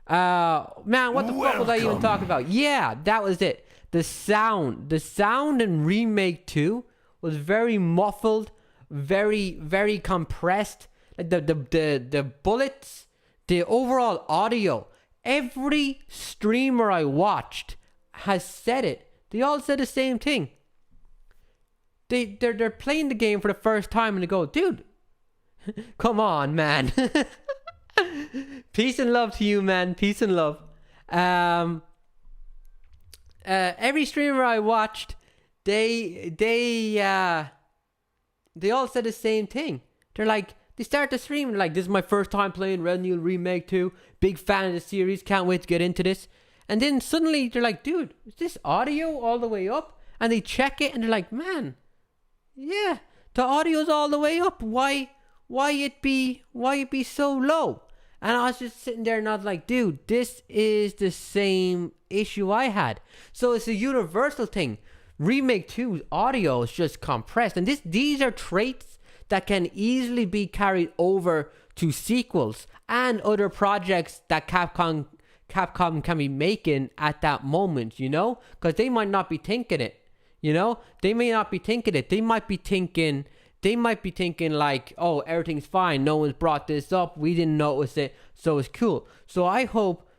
Man, what the fuck was I even talking about? Yeah, that was it. The sound in Remake 2 was very muffled, very compressed. Like the bullets, the overall audio. Every streamer I watched has said it. They all said the same thing. They're playing the game for the first time and they go, dude, come on, man. Peace and love to you, man. Peace and love. Every streamer I watched, they all said the same thing. They're like, they start the stream like, this is my first time playing Resident Evil Remake 2. Big fan of the series. Can't wait to get into this. And then suddenly they're like, dude, is this audio all the way up? And they check it and they're like, man, yeah, the audio's all the way up. Why it be so low? And I was just sitting there and I was like, dude, this is the same issue I had. So it's a universal thing. Remake 2's audio is just compressed. And these are traits that can easily be carried over to sequels and other projects that Capcom can be making at that moment, you know? Because they might not be thinking it, you know? They may not be thinking it. They might be thinking like, oh, everything's fine. No one's brought this up. We didn't notice it. So it's cool. So I hope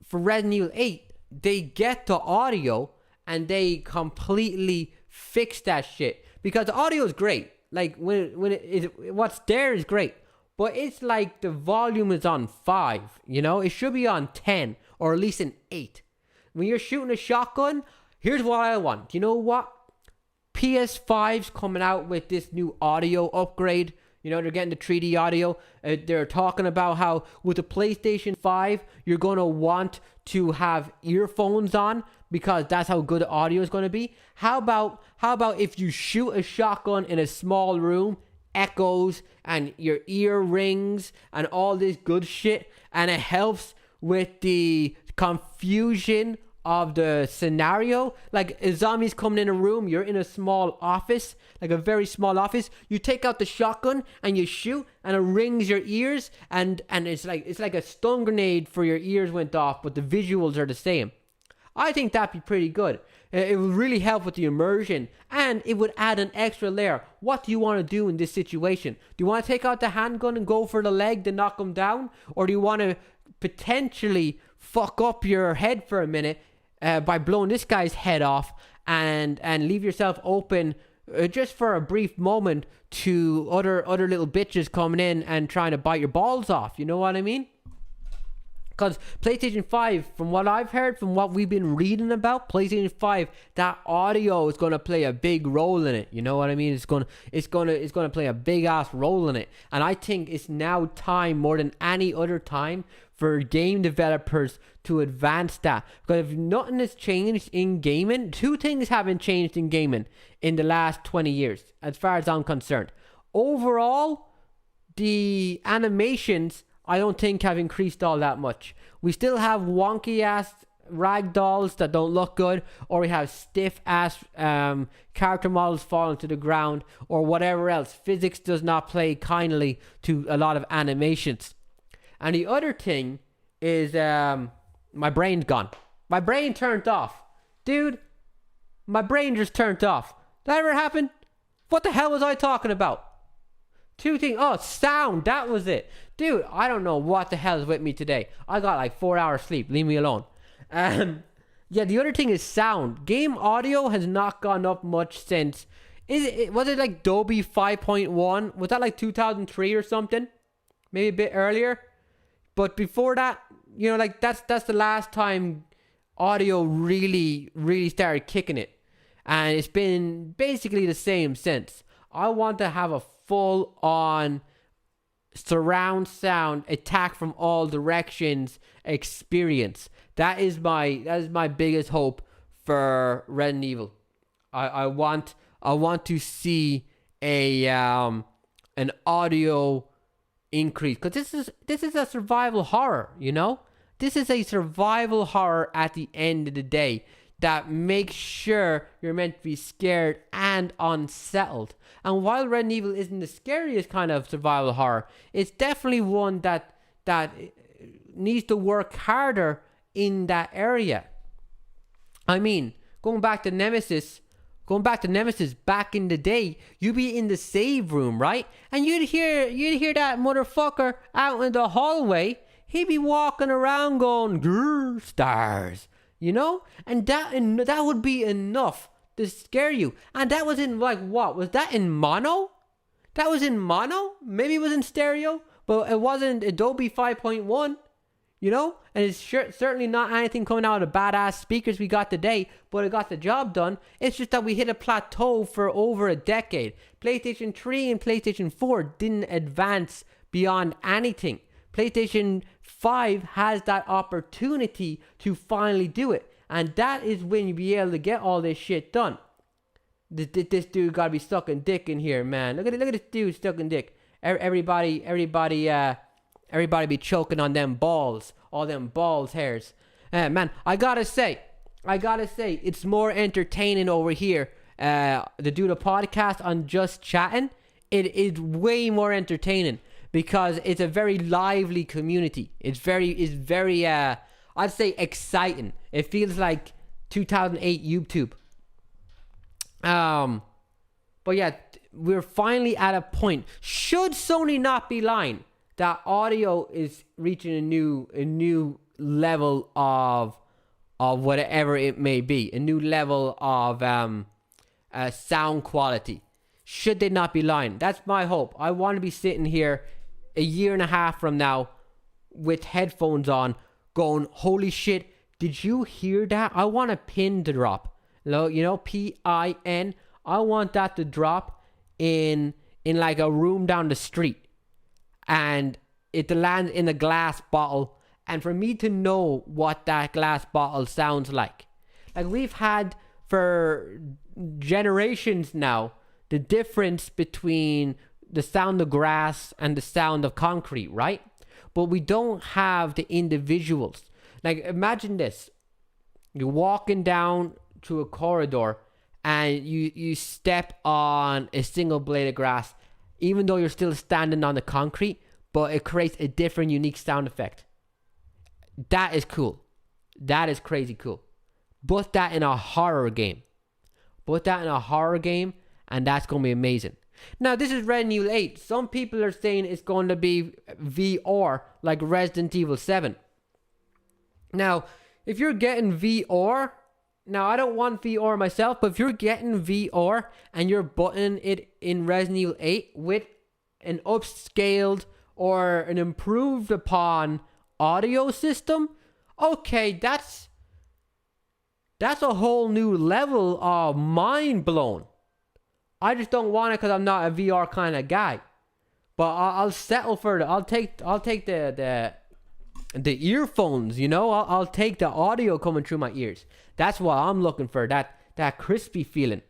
for Resident Evil 8, they get the audio and they completely fix that shit. Because the audio is great. Like, what's there is great. But it's like the volume is on 5, you know? It should be on 10 or at least an 8. When you're shooting a shotgun, here's what I want. You know what? PS5's coming out with this new audio upgrade. You know, they're getting the 3D audio. They're talking about how with the PlayStation 5, you're going to want to have earphones on because that's how good the audio is going to be. How about if you shoot a shotgun in a small room, echoes and your ear rings and all this good shit, and it helps with the confusion of the scenario. Like a zombie's coming in a room, you're in a small office, like a very small office, you take out the shotgun and you shoot and it rings your ears, and it's like a stun grenade for your ears went off, but the visuals are the same. I think that'd be pretty good. It would really help with the immersion, and it would add an extra layer. What do you want to do in this situation? Do you want to take out the handgun and go for the leg to knock him down? Or do you want to potentially fuck up your head for a minute by blowing this guy's head off and leave yourself open just for a brief moment to other little bitches coming in and trying to bite your balls off? You know what I mean? Because PlayStation 5, from what I've heard, from what we've been reading about, PlayStation 5, that audio is going to play a big role in it. You know what I mean? It's going to play a big ass role in it. And I think it's now time more than any other time for game developers to advance that. Because if nothing has changed in gaming, 2 things haven't changed in gaming in the last 20 years, as far as I'm concerned. Overall, the animations, I don't think, have increased all that much. We still have wonky ass rag dolls that don't look good, or we have stiff ass character models falling to the ground, or whatever else. Physics does not play kindly to a lot of animations. And the other thing is my brain's gone. My brain turned off. Dude, My brain just turned off. That ever happened? What the hell was I talking about? Two things. Oh, sound. That was it. Dude, I don't know what the hell is with me today. I got like 4 hours sleep. Leave me alone. Yeah, the other thing is sound. Game audio has not gone up much since... Was it like Dolby 5.1? Was that like 2003 or something? Maybe a bit earlier? But before that, you know, like that's the last time audio really started kicking it. And it's been basically the same since. I want to have a full-on surround sound, attack from all directions experience. That is my biggest hope for Resident Evil. I want to see an audio increase, because this is a survival horror, you know? This is a survival horror at the end of the day that makes sure you're meant to be scared and unsettled. And while Resident Evil isn't the scariest kind of survival horror, it's definitely one that needs to work harder in that area. I mean, going back to Nemesis back in the day, you'd be in the save room, right? And you'd hear that motherfucker out in the hallway. He'd be walking around going, grrr, stars, you know? And that would be enough to scare you. And that was in, like, what? Was that in mono? That was in mono? Maybe it was in stereo, but it wasn't Adobe 5.1, you know? And it's certainly not anything coming out of the badass speakers we got today, but it got the job done. It's just that we hit a plateau for over a decade. PlayStation 3 and PlayStation 4 didn't advance beyond anything. PlayStation 5 has that opportunity to finally do it. And that is when you be able to get all this shit done. This dude gotta be sucking dick in here, man. Look at this dude sucking dick. Everybody be choking on them balls. All them balls hairs. Man, I gotta say, it's more entertaining over here. To do the podcast on Just Chatting, it is way more entertaining because it's a very lively community. It's very I'd say exciting. It feels like 2008 YouTube. But yeah, we're finally at a point. Should Sony not be lying, that audio is reaching a new level of whatever it may be, a new level of sound quality. Should they not be lying? That's my hope. I want to be sitting here a year and a half from now with headphones on going, holy shit, did you hear that? I want a pin to drop. You know, PIN. I want that to drop in like a room down the street. And it to land in a glass bottle. And for me to know what that glass bottle sounds like. Like we've had for generations now, the difference between the sound of grass and the sound of concrete, right? But we don't have the individuals. Like imagine this. You're walking down to a corridor and you step on a single blade of grass, even though you're still standing on the concrete, but it creates a different unique sound effect. That is cool. That is crazy cool. Put that in a horror game. And that's going to be amazing. Now, this is Resident Evil 8. Some people are saying it's going to be VR, like Resident Evil 7. Now, if you're getting VR... Now, I don't want VR myself, but if you're getting VR and you're buttoning it in Resident Evil 8 with an upscaled or an improved upon audio system, okay, that's a whole new level of mind blown. I just don't want it because I'm not a VR kind of guy. But I'll settle for it. I'll take the earphones, you know. I'll take the audio coming through my ears. That's what I'm looking for. That crispy feeling.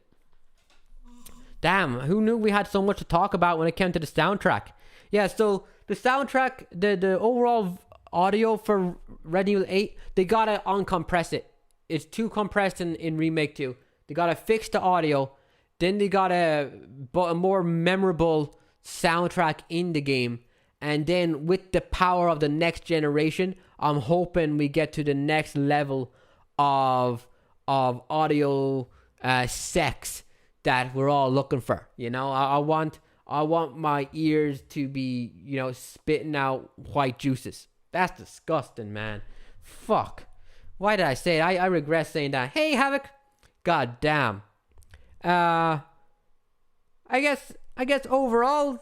Damn, who knew we had so much to talk about when it came to the soundtrack? Yeah, so the soundtrack, the overall audio for Resident Evil 8, they gotta uncompress it. It's too compressed in Remake 2. They gotta fix the audio. Then they gotta put a more memorable soundtrack in the game. And then with the power of the next generation, I'm hoping we get to the next level of audio sex that we're all looking for. I want my ears to be, spitting out white juices. That's disgusting, man. Fuck. Why did I say it? I regret saying that. Hey, Havoc. God damn. I guess overall,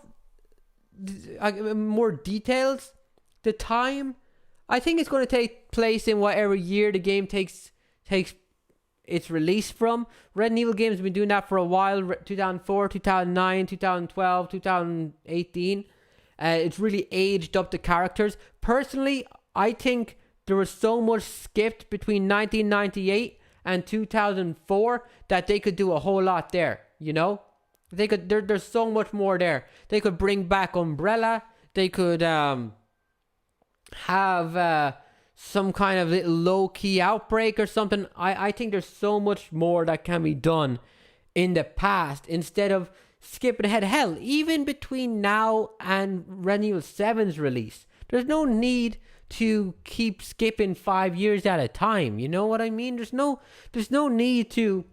more details. The time, I think it's going to take place in whatever year the game takes its release from. Resident Evil games have been doing that for a while. 2004, 2009, 2012, 2018. It's really aged up the characters. Personally, I think there was so much skipped between 1998 and 2004 that they could do a whole lot there. They could. There's so much more there. They could bring back Umbrella. They could have some kind of little low-key outbreak or something. I think there's so much more that can be done in the past instead of skipping ahead. Hell, even between now and Resident Evil 7's release, there's no need to keep skipping 5 years at a time. You know what I mean? There's no need to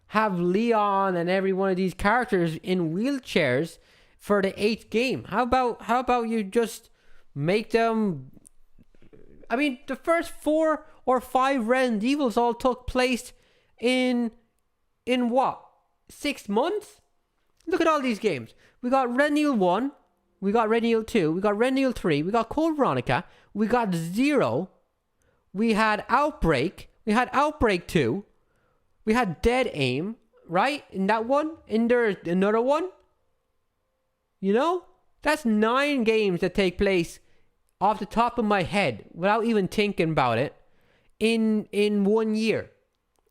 have Leon and every one of these characters in wheelchairs for the 8th game. How about you just make them... I mean, the first 4 or 5 Resident Evils all took place in what? 6 months? Look at all these games. We got Resident Evil 1, we got Resident Evil 2, we got Resident Evil 3, we got Code Veronica, we got Zero, we had Outbreak, we had Outbreak 2, we had Dead Aim, right? In that one, in there another one. That's 9 games that take place off the top of my head without even thinking about it in 1 year,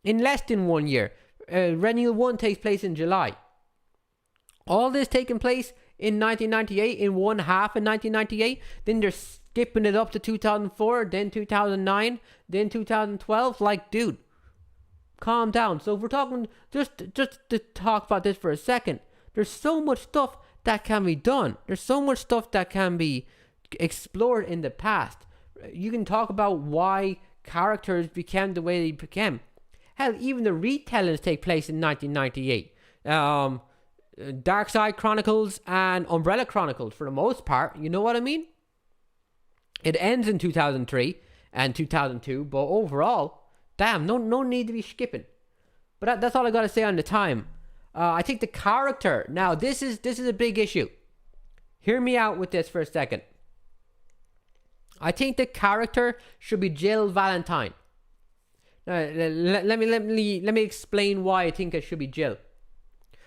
in less than 1 year. Resident Evil 1 takes place in July. All this taking place in 1998, in one half in 1998. Then they're skipping it up to 2004, then 2009, then 2012. Like, dude, calm down. So if we're talking, just to talk about this for a second, there's so much stuff that can be done. There's so much stuff that can be explored in the past. You can talk about why characters became the way they became. Hell, even the retellings take place in 1998. Dark Side Chronicles and Umbrella Chronicles, for the most part. You know what I mean? It ends in 2003 and 2002, but overall, damn, no need to be skipping. But that's all I gotta say on the time. I think the character. Now, this is a big issue. Hear me out with this for a second. I think the character should be Jill Valentine. Let me explain why I think it should be Jill.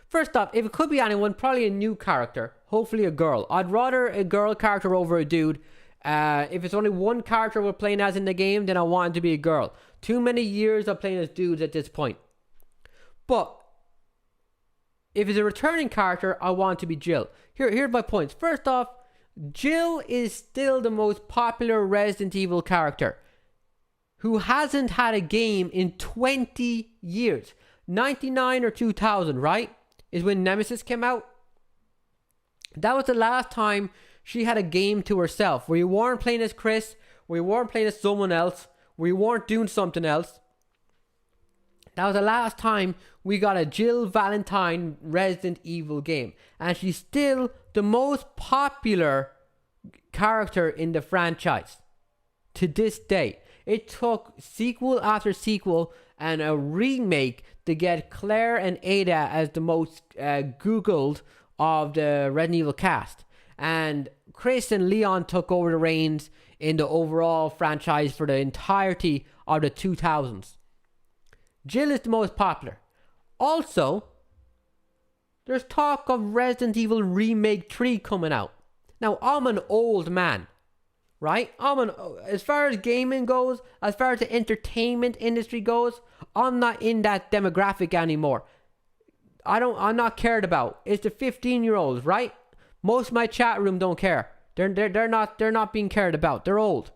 First off, if it could be anyone, probably a new character. Hopefully a girl. I'd rather a girl character over a dude. If it's only one character we're playing as in the game, then I want it to be a girl. Too many years of playing as dudes at this point. But if it's a returning character, I want it to be Jill. Here's my points. First off, Jill is still the most popular Resident Evil character who hasn't had a game in 20 years. 99 or 2000, right? Is when Nemesis came out. That was the last time she had a game to herself, where you weren't playing as Kris, where you weren't playing as someone else, where you weren't doing something else. That was the last time we got a Jill Valentine Resident Evil game. And she's still the most popular character in the franchise to this day. It took sequel after sequel and a remake to get Claire and Ada as the most Googled of the Resident Evil cast. And Kris and Leon took over the reins in the overall franchise for the entirety of the 2000s. Jill is the most popular. Also, there's talk of Resident Evil Remake 3 coming out. Now, I'm an old man, right? As far as gaming goes, as far as the entertainment industry goes, I'm not in that demographic anymore. I'm not cared about. It's the 15-year-olds, right? Most of my chat room don't care. They're not being cared about. They're old.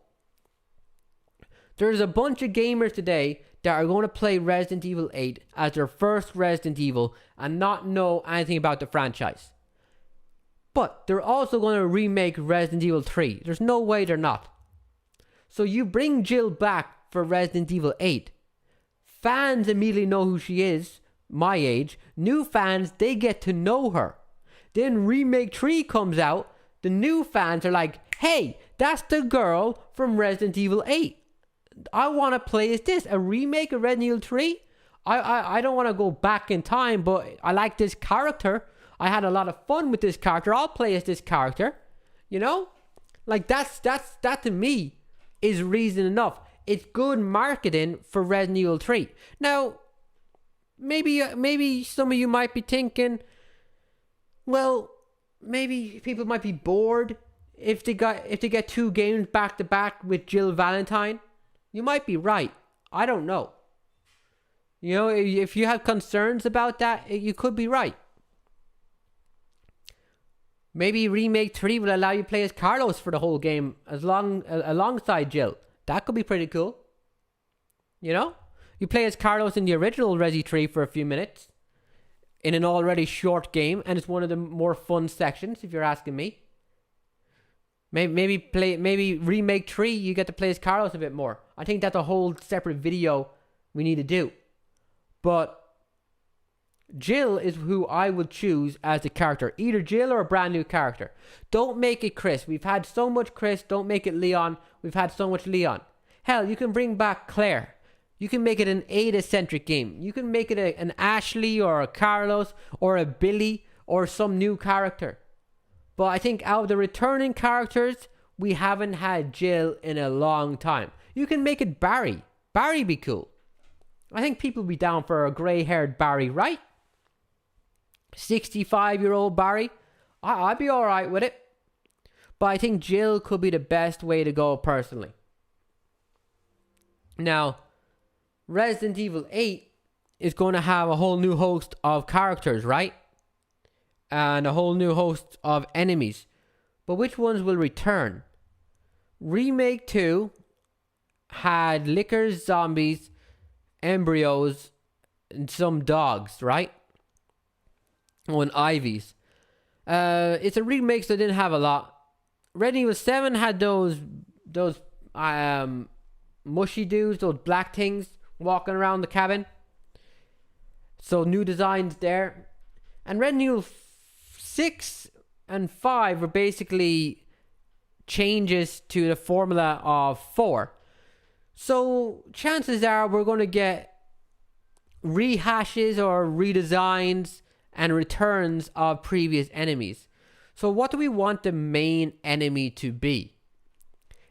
There's a bunch of gamers today that are going to play Resident Evil 8 as their first Resident Evil and not know anything about the franchise. But they're also going to remake Resident Evil 3. There's no way they're not. So you bring Jill back for Resident Evil 8. Fans immediately know who she is. my age, new fans, they get to know her. Then Remake 3 comes out, the new fans are like, hey, that's the girl from Resident Evil 8. I want to play as this, a remake of Resident Evil 3. I don't want to go back in time, but I like this character. I had a lot of fun with this character. I'll play as this character. You know? Like, that to me is reason enough. It's good marketing for Resident Evil 3. Now, maybe some of you might be thinking, well, maybe people might be bored if they get 2 games back to back with Jill Valentine. You might be right. I don't know. You know, if you have concerns about that, you could be right. Maybe Remake 3 will allow you to play as Carlos for the whole game alongside Jill. That could be pretty cool. You know? You play as Carlos in the original Resi 3 for a few minutes in an already short game, and it's one of the more fun sections, if you're asking me. Maybe Remake 3, you get to play as Carlos a bit more. I think that's a whole separate video we need to do. But Jill is who I would choose as the character. Either Jill or a brand new character. Don't make it Kris. We've had so much Kris. Don't make it Leon. We've had so much Leon. Hell, you can bring back Claire. You can make it an Ada-centric game. You can make it an Ashley or a Carlos or a Billy or some new character. But I think out of the returning characters, we haven't had Jill in a long time. You can make it Barry. Barry be cool. I think people be down for a grey-haired Barry, right? 65-year-old Barry. I'd be alright with it. But I think Jill could be the best way to go personally. Now, Resident Evil 8 is going to have a whole new host of characters, right? And a whole new host of enemies. But which ones will return? Remake 2 had lickers, zombies, embryos, and some dogs, right? Oh, and Ivies. It's a remake, so they didn't have a lot. Resident Evil 7 had those mushy dudes, those black things walking around the cabin. So new designs there. And Resident Evil 6 and 5 were basically changes to the formula of 4. So chances are we're going to get rehashes or redesigns and returns of previous enemies. So what do we want the main enemy to be?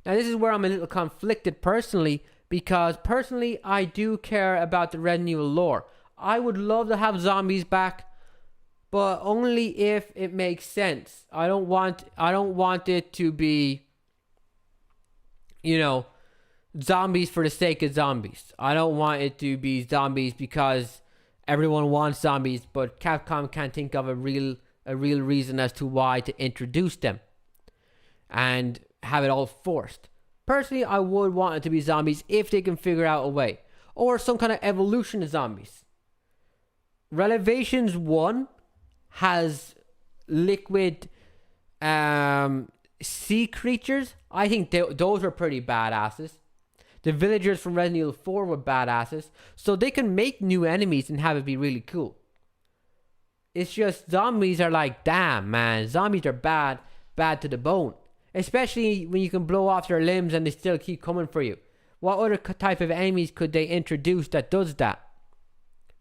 Now this is where I'm a little conflicted personally, because personally I do care about the Resident Evil lore. I would love to have zombies back, but only if it makes sense. I don't want it to be, you know, zombies for the sake of zombies. I don't want it to be zombies because everyone wants zombies, but Capcom can't think of a real reason as to why to introduce them and have it all forced. Personally, I would want it to be zombies if they can figure out a way, or some kind of evolution of zombies. Revelations 1 has liquid sea creatures. I think those are pretty badasses. The villagers from Resident Evil 4 were badasses. So they can make new enemies and have it be really cool. It's just zombies are like, damn man, zombies are bad to the bone. Especially when you can blow off their limbs and they still keep coming for you. What other type of enemies could they introduce that does that?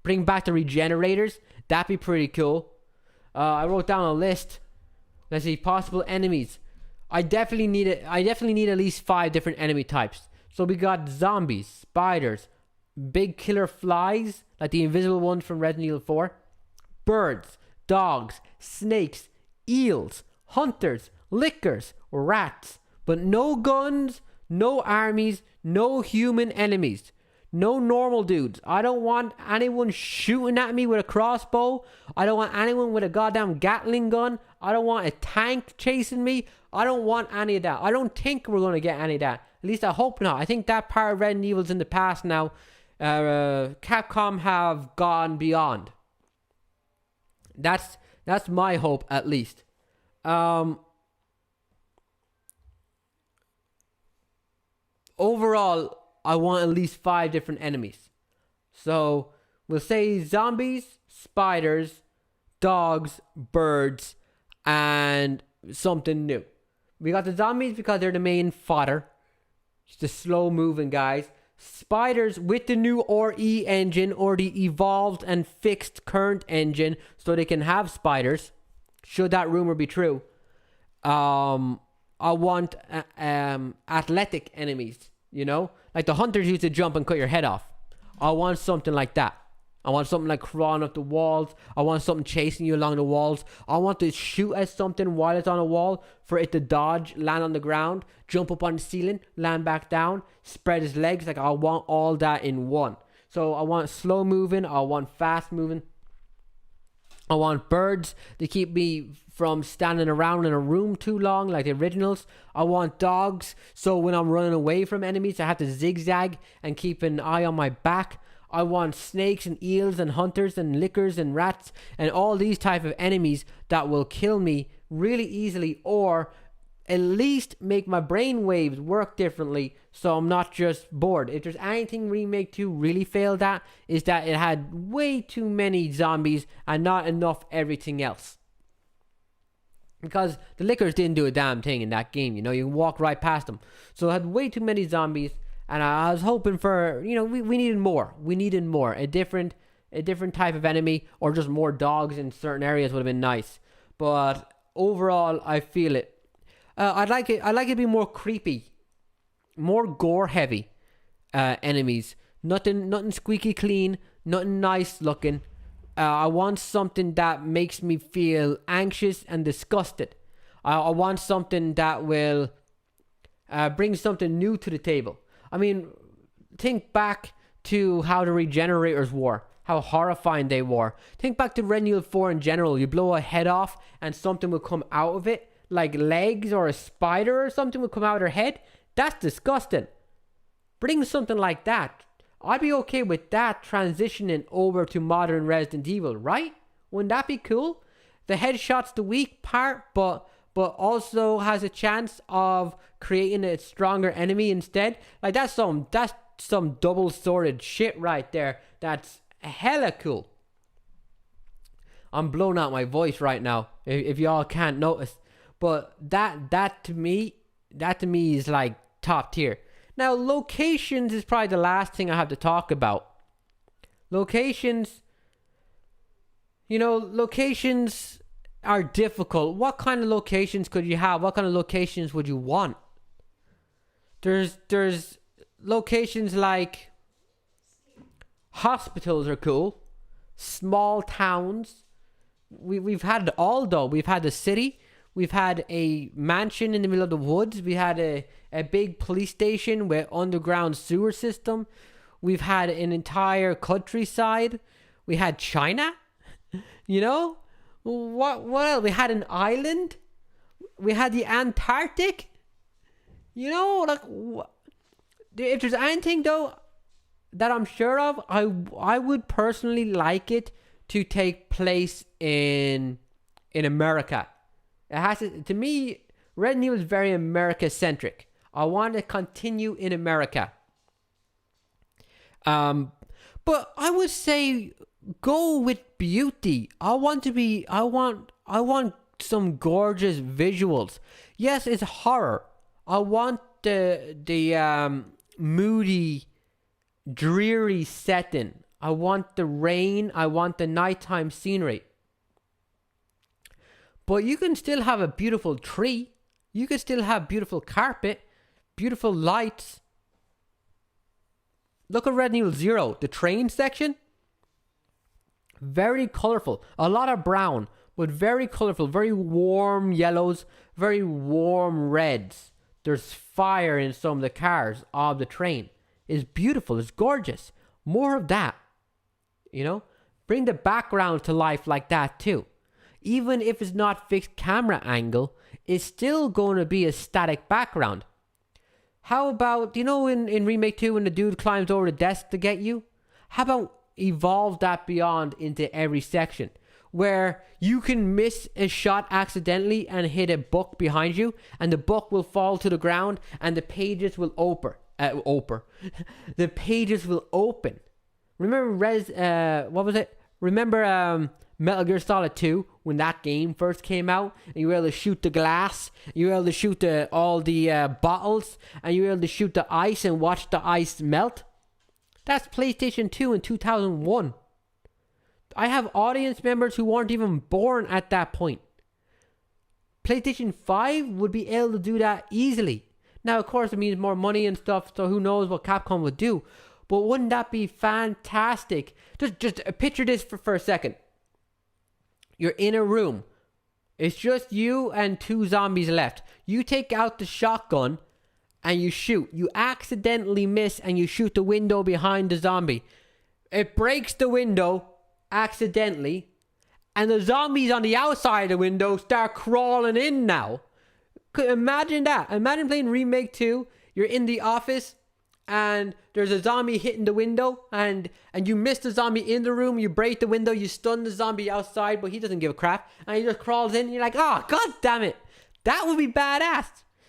Bring back the regenerators? That'd be pretty cool. I wrote down a list. Let's see, possible enemies. I definitely need at least 5 different enemy types. So we got zombies, spiders, big killer flies, like the invisible ones from Resident Evil 4, birds, dogs, snakes, eels, hunters, lickers, rats, but no guns, no armies, no human enemies, no normal dudes. I don't want anyone shooting at me with a crossbow. I don't want anyone with a goddamn Gatling gun. I don't want a tank chasing me. I don't want any of that. I don't think we're going to get any of that. At least I hope not. I think that part of Resident Evil's in the past now. Capcom have gone beyond. That's my hope, at least. Overall, I want at least 5 different enemies. So We'll say zombies, spiders, dogs, birds, and something new. We got the zombies because they're the main fodder. It's the slow moving guys. Spiders with the new RE engine, or the evolved and fixed current engine, so they can have spiders, should that rumor be true. I want athletic enemies, you know, like the hunters used to jump and cut your head off. I want something like that. I want something like crawling up the walls. I want something chasing you along the walls. I want to shoot at something while it's on a wall, for it to dodge, land on the ground, jump up on the ceiling, land back down, spread his legs. Like, I want all that in one. So I want slow moving. I want fast moving. I want birds to keep me from standing around in a room too long like the originals. I want dogs, so when I'm running away from enemies, I have to zigzag and keep an eye on my back. I want snakes and eels and hunters and lickers and rats and all these type of enemies that will kill me really easily, or at least make my brain waves work differently so I'm not just bored. If there's anything Remake 2 really failed at, is that it had way too many zombies and not enough everything else. Because the lickers didn't do a damn thing in that game, you know, you can walk right past them. So it had way too many zombies. And I was hoping for, you know, we needed more. We needed more. A different type of enemy, or just more dogs in certain areas would have been nice. But overall, I feel it. I'd like it to be more creepy, more gore heavy enemies. Nothing squeaky clean, nothing nice looking. I want something that makes me feel anxious and disgusted. I want something that will bring something new to the table. I mean, think back to how the Regenerators were, how horrifying they were. Think back to Resident Evil 4 in general. You blow a head off and something will come out of it, like legs or a spider or something will come out of their head. That's disgusting. Bring something like that. I'd be okay with that transitioning over to modern Resident Evil, right? Wouldn't that be cool? The headshot's the weak part, but also has a chance of creating a stronger enemy instead. Like, that's some double-sworded shit right there. That's hella cool. I'm blowing out my voice right now, if y'all can't notice. But that to me is like top tier. Now, locations is probably the last thing I have to talk about. Locations are difficult. What kind of locations could you have? What kind of locations would you want? There's locations like hospitals are cool. Small towns. We've had it all though. We've had the city. We've had a mansion in the middle of the woods. We had a big police station with underground sewer system. We've had an entire countryside. We had China. You know? What else? We had an island. We had the Antarctic. You know, like, if there's anything though that I'm sure of, I would personally like it to take place in America. It has to me, Resident Evil is very America centric. I want to continue in America. But I would say go with beauty. I want some gorgeous visuals. Yes, it's horror. I want the moody, dreary setting. I want the rain. I want the nighttime scenery. But you can still have a beautiful tree. You can still have beautiful carpet, beautiful lights. Look at Resident Evil 0, the train section. Very colorful. A lot of brown, but very colorful. Very warm yellows, very warm reds. There's fire in some of the cars of the train. It's beautiful. It's gorgeous. More of that. You know? Bring the background to life like that too. Even if it's not fixed camera angle, it's still going to be a static background. How about, you know, in Remake 2 when the dude climbs over the desk to get you? How about evolve that beyond into every section? Where you can miss a shot accidentally and hit a book behind you, and the book will fall to the ground and the pages will the pages will open Remember what was it? Remember Metal Gear Solid 2 when that game first came out, and you were able to shoot the glass, you were able to shoot all the bottles, and you were able to shoot the ice and watch the ice melt? That's PlayStation 2 in 2001. I have audience members who weren't even born at that point. PlayStation 5 would be able to do that easily. Now, of course, it means more money and stuff, so who knows what Capcom would do. But wouldn't that be fantastic? Just picture this for a second. You're in a room. It's just you and 2 zombies left. You take out the shotgun and you shoot. You accidentally miss and you shoot the window behind the zombie. It breaks the window accidentally, and the zombies on the outside of the window start crawling in now. Imagine that. Imagine playing Remake 2. You're in the office and there's a zombie hitting the window, and you miss the zombie in the room. You break the window, you stun the zombie outside, but he doesn't give a crap, and he just crawls in, and you're like, oh, god damn it. That would be badass.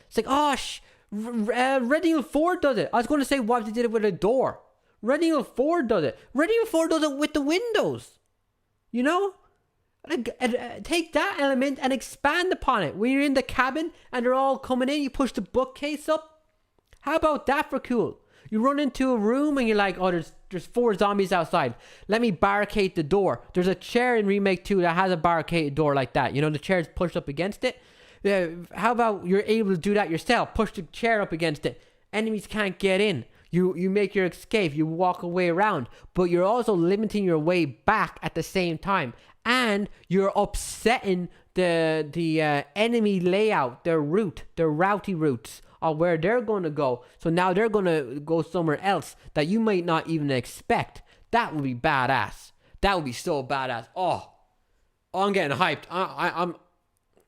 It's like, oh, Resident Evil 4 does it. I was going to say, what if they did it with a door? Resident Evil 4 does it. Resident Evil 4 does it with the windows. You know? Take that element and expand upon it. When you're in the cabin and they're all coming in, you push the bookcase up. How about that for cool? You run into a room and you're like, oh, there's 4 zombies outside. Let me barricade the door. There's a chair in Remake 2 that has a barricaded door like that. You know, the chair's pushed up against it. How about you're able to do that yourself? Push the chair up against it. Enemies can't get in. You make your escape. You walk away around. But you're also limiting your way back at the same time. And you're upsetting the enemy layout, their routy routes of where they're going to go. So now they're going to go somewhere else that you might not even expect. That would be badass. That would be so badass. Oh I'm getting hyped.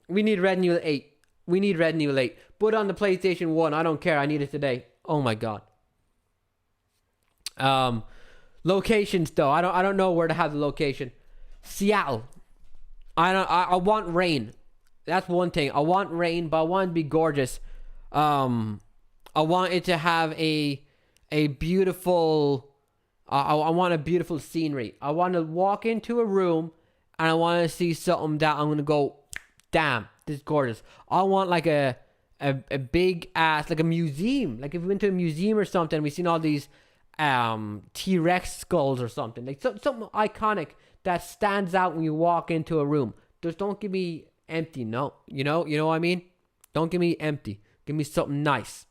We need Resident Evil 8. We need Resident Evil 8. Put on the PlayStation 1. I don't care. I need it today. Oh my god. Locations though. I don't know where to have the location. Seattle. I want rain. That's one thing. I want rain, but I want it to be gorgeous. I want it to have a beautiful I want a beautiful scenery. I want to walk into a room and I want to see something that I'm going to go, damn, this is gorgeous. I want like a big ass, like a museum. Like if we went to a museum or something, we've seen all these T-Rex skulls or something. Like something iconic that stands out when you walk into a room. Just don't give me empty. No, you know what I mean? Don't give me empty. Give me something nice.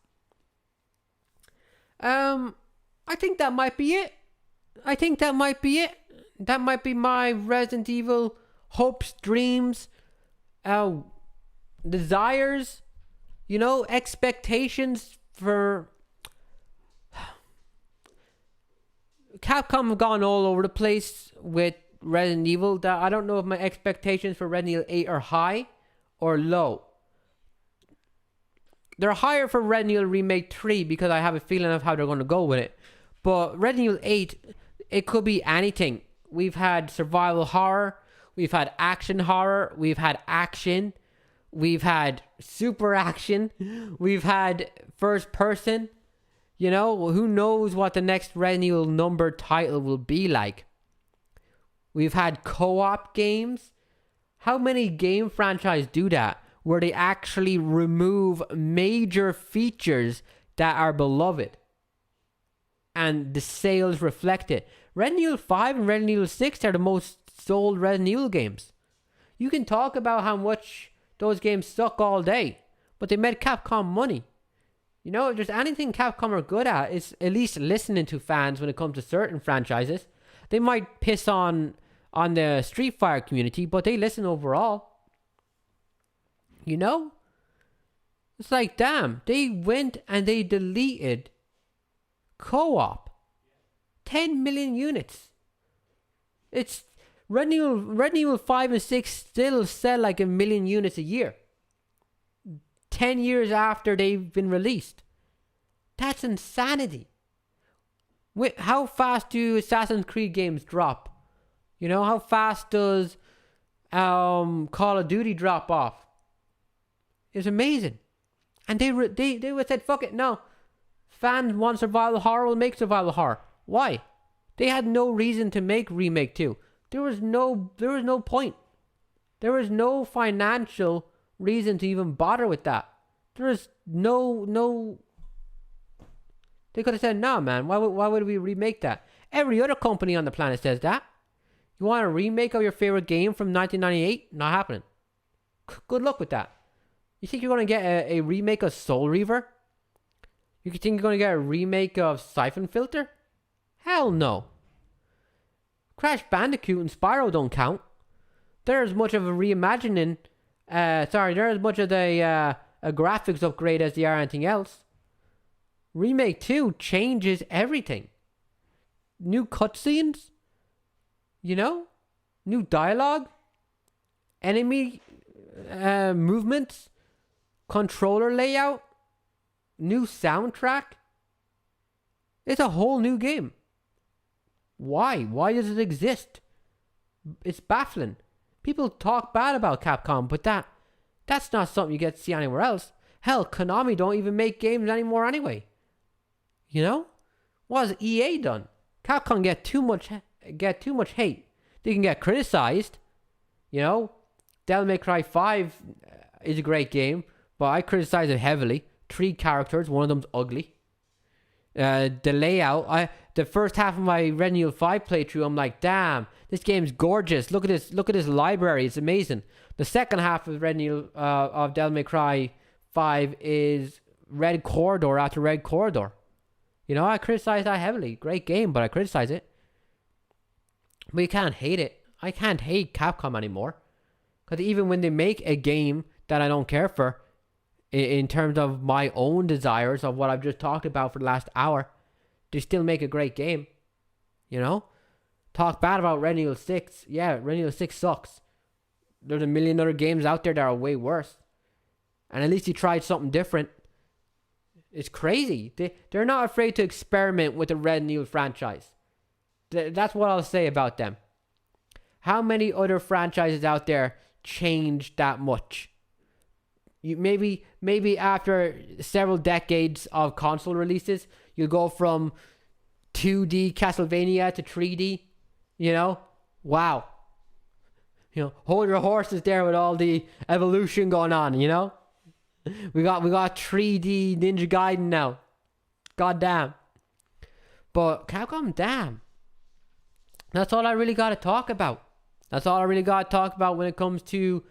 I think that might be it. That might be my Resident Evil hopes, dreams, desires, expectations for... Capcom have gone all over the place with Resident Evil. That I don't know if my expectations for Resident Evil 8 are high or low. They're higher for Resident Evil Remake 3 because I have a feeling of how they're going to go with it. But Resident Evil 8, it could be anything. We've had survival horror. We've had action horror. We've had action. We've had super action. We've had first person. Who knows what the next Resident Evil numbered title will be like. We've had co-op games. How many game franchises do that? Where they actually remove major features that are beloved. And the sales reflect it. Resident Evil 5 and Resident Evil 6 are the most sold Resident Evil games. You can talk about how much those games suck all day. But they made Capcom money. If there's anything Capcom are good at, it's at least listening to fans when it comes to certain franchises. They might piss on the Street Fighter community, but they listen overall. It's like, damn, they went and they deleted co-op. 10 million units. It's Resident Evil 5 and 6 still sell like 1 million units a year. 10 years after they've been released. That's insanity. How fast do Assassin's Creed games drop? How fast does Call of Duty drop off? It's amazing. And they would said, fuck it, no. Fans want survival horror, we'll make survival horror. Why? They had no reason to make Remake 2. There was no point. There was no financial reason to even bother with that. There was no. They could have said, "No, man. Why would we remake that?" Every other company on the planet says that. You want a remake of your favorite game from 1998? Not happening. Good luck with that. You think you're gonna get a remake of Soul Reaver? You think you're gonna get a remake of Siphon Filter? Hell no. Crash Bandicoot and Spyro don't count. They're as much of a reimagining. They're as much of a graphics upgrade as they are anything else. Remake 2 changes everything. New cutscenes, new dialogue, enemy movements, controller layout, new soundtrack. It's a whole new game. Why? Why does it exist? It's baffling. People talk bad about Capcom, but that's not something you get to see anywhere else. Hell, Konami don't even make games anymore anyway. What has EA done? Capcom get too much hate. They can get criticized. Devil May Cry 5 is a great game, but I criticize it heavily. 3 characters, one of them's ugly. The layout, the first half of my Resident Evil 5 playthrough, I'm like, damn, this game's gorgeous. Look at this library, it's amazing. The second half of of Devil May Cry 5 is Red Corridor after Red Corridor. I criticize that heavily. Great game, but I criticize it. But you can't hate it. I can't hate Capcom anymore. Because even when they make a game that I don't care for, in terms of my own desires of what I've just talked about for the last hour, they still make a great game. Talk bad about Resident Evil 6. Yeah, Resident Evil 6 sucks. There's a million other games out there that are way worse. And at least he tried something different. It's crazy. They're not afraid to experiment with the Resident Evil franchise. That's what I'll say about them. How many other franchises out there changed that much? Maybe after several decades of console releases, you go from 2D Castlevania to 3D. Wow. Hold your horses there with all the evolution going on. We got 3D Ninja Gaiden now. God damn. But Capcom, damn. That's all I really got to talk about. That's all I really got to talk about when it comes to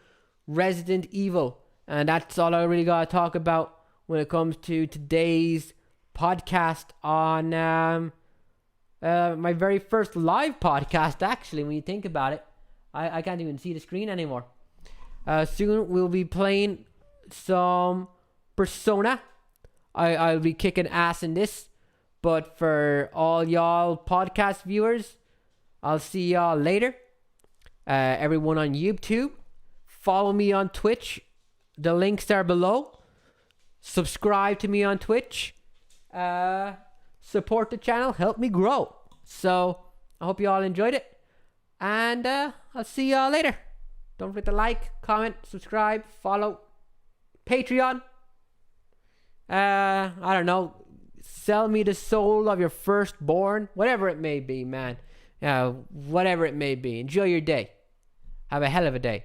Resident Evil. And that's all I really got to talk about when it comes to today's podcast on my very first live podcast, actually, when you think about it. I can't even see the screen anymore. Soon we'll be playing some Persona. I'll be kicking ass in this. But for all y'all podcast viewers, I'll see y'all later. Everyone on YouTube, follow me on Twitch. The links are below. Subscribe to me on Twitch. Support the channel. Help me grow. So, I hope you all enjoyed it. And I'll see y'all later. Don't forget to like, comment, subscribe, follow. Patreon. I don't know. Sell me the soul of your firstborn. Whatever it may be, man. Whatever it may be. Enjoy your day. Have a hell of a day.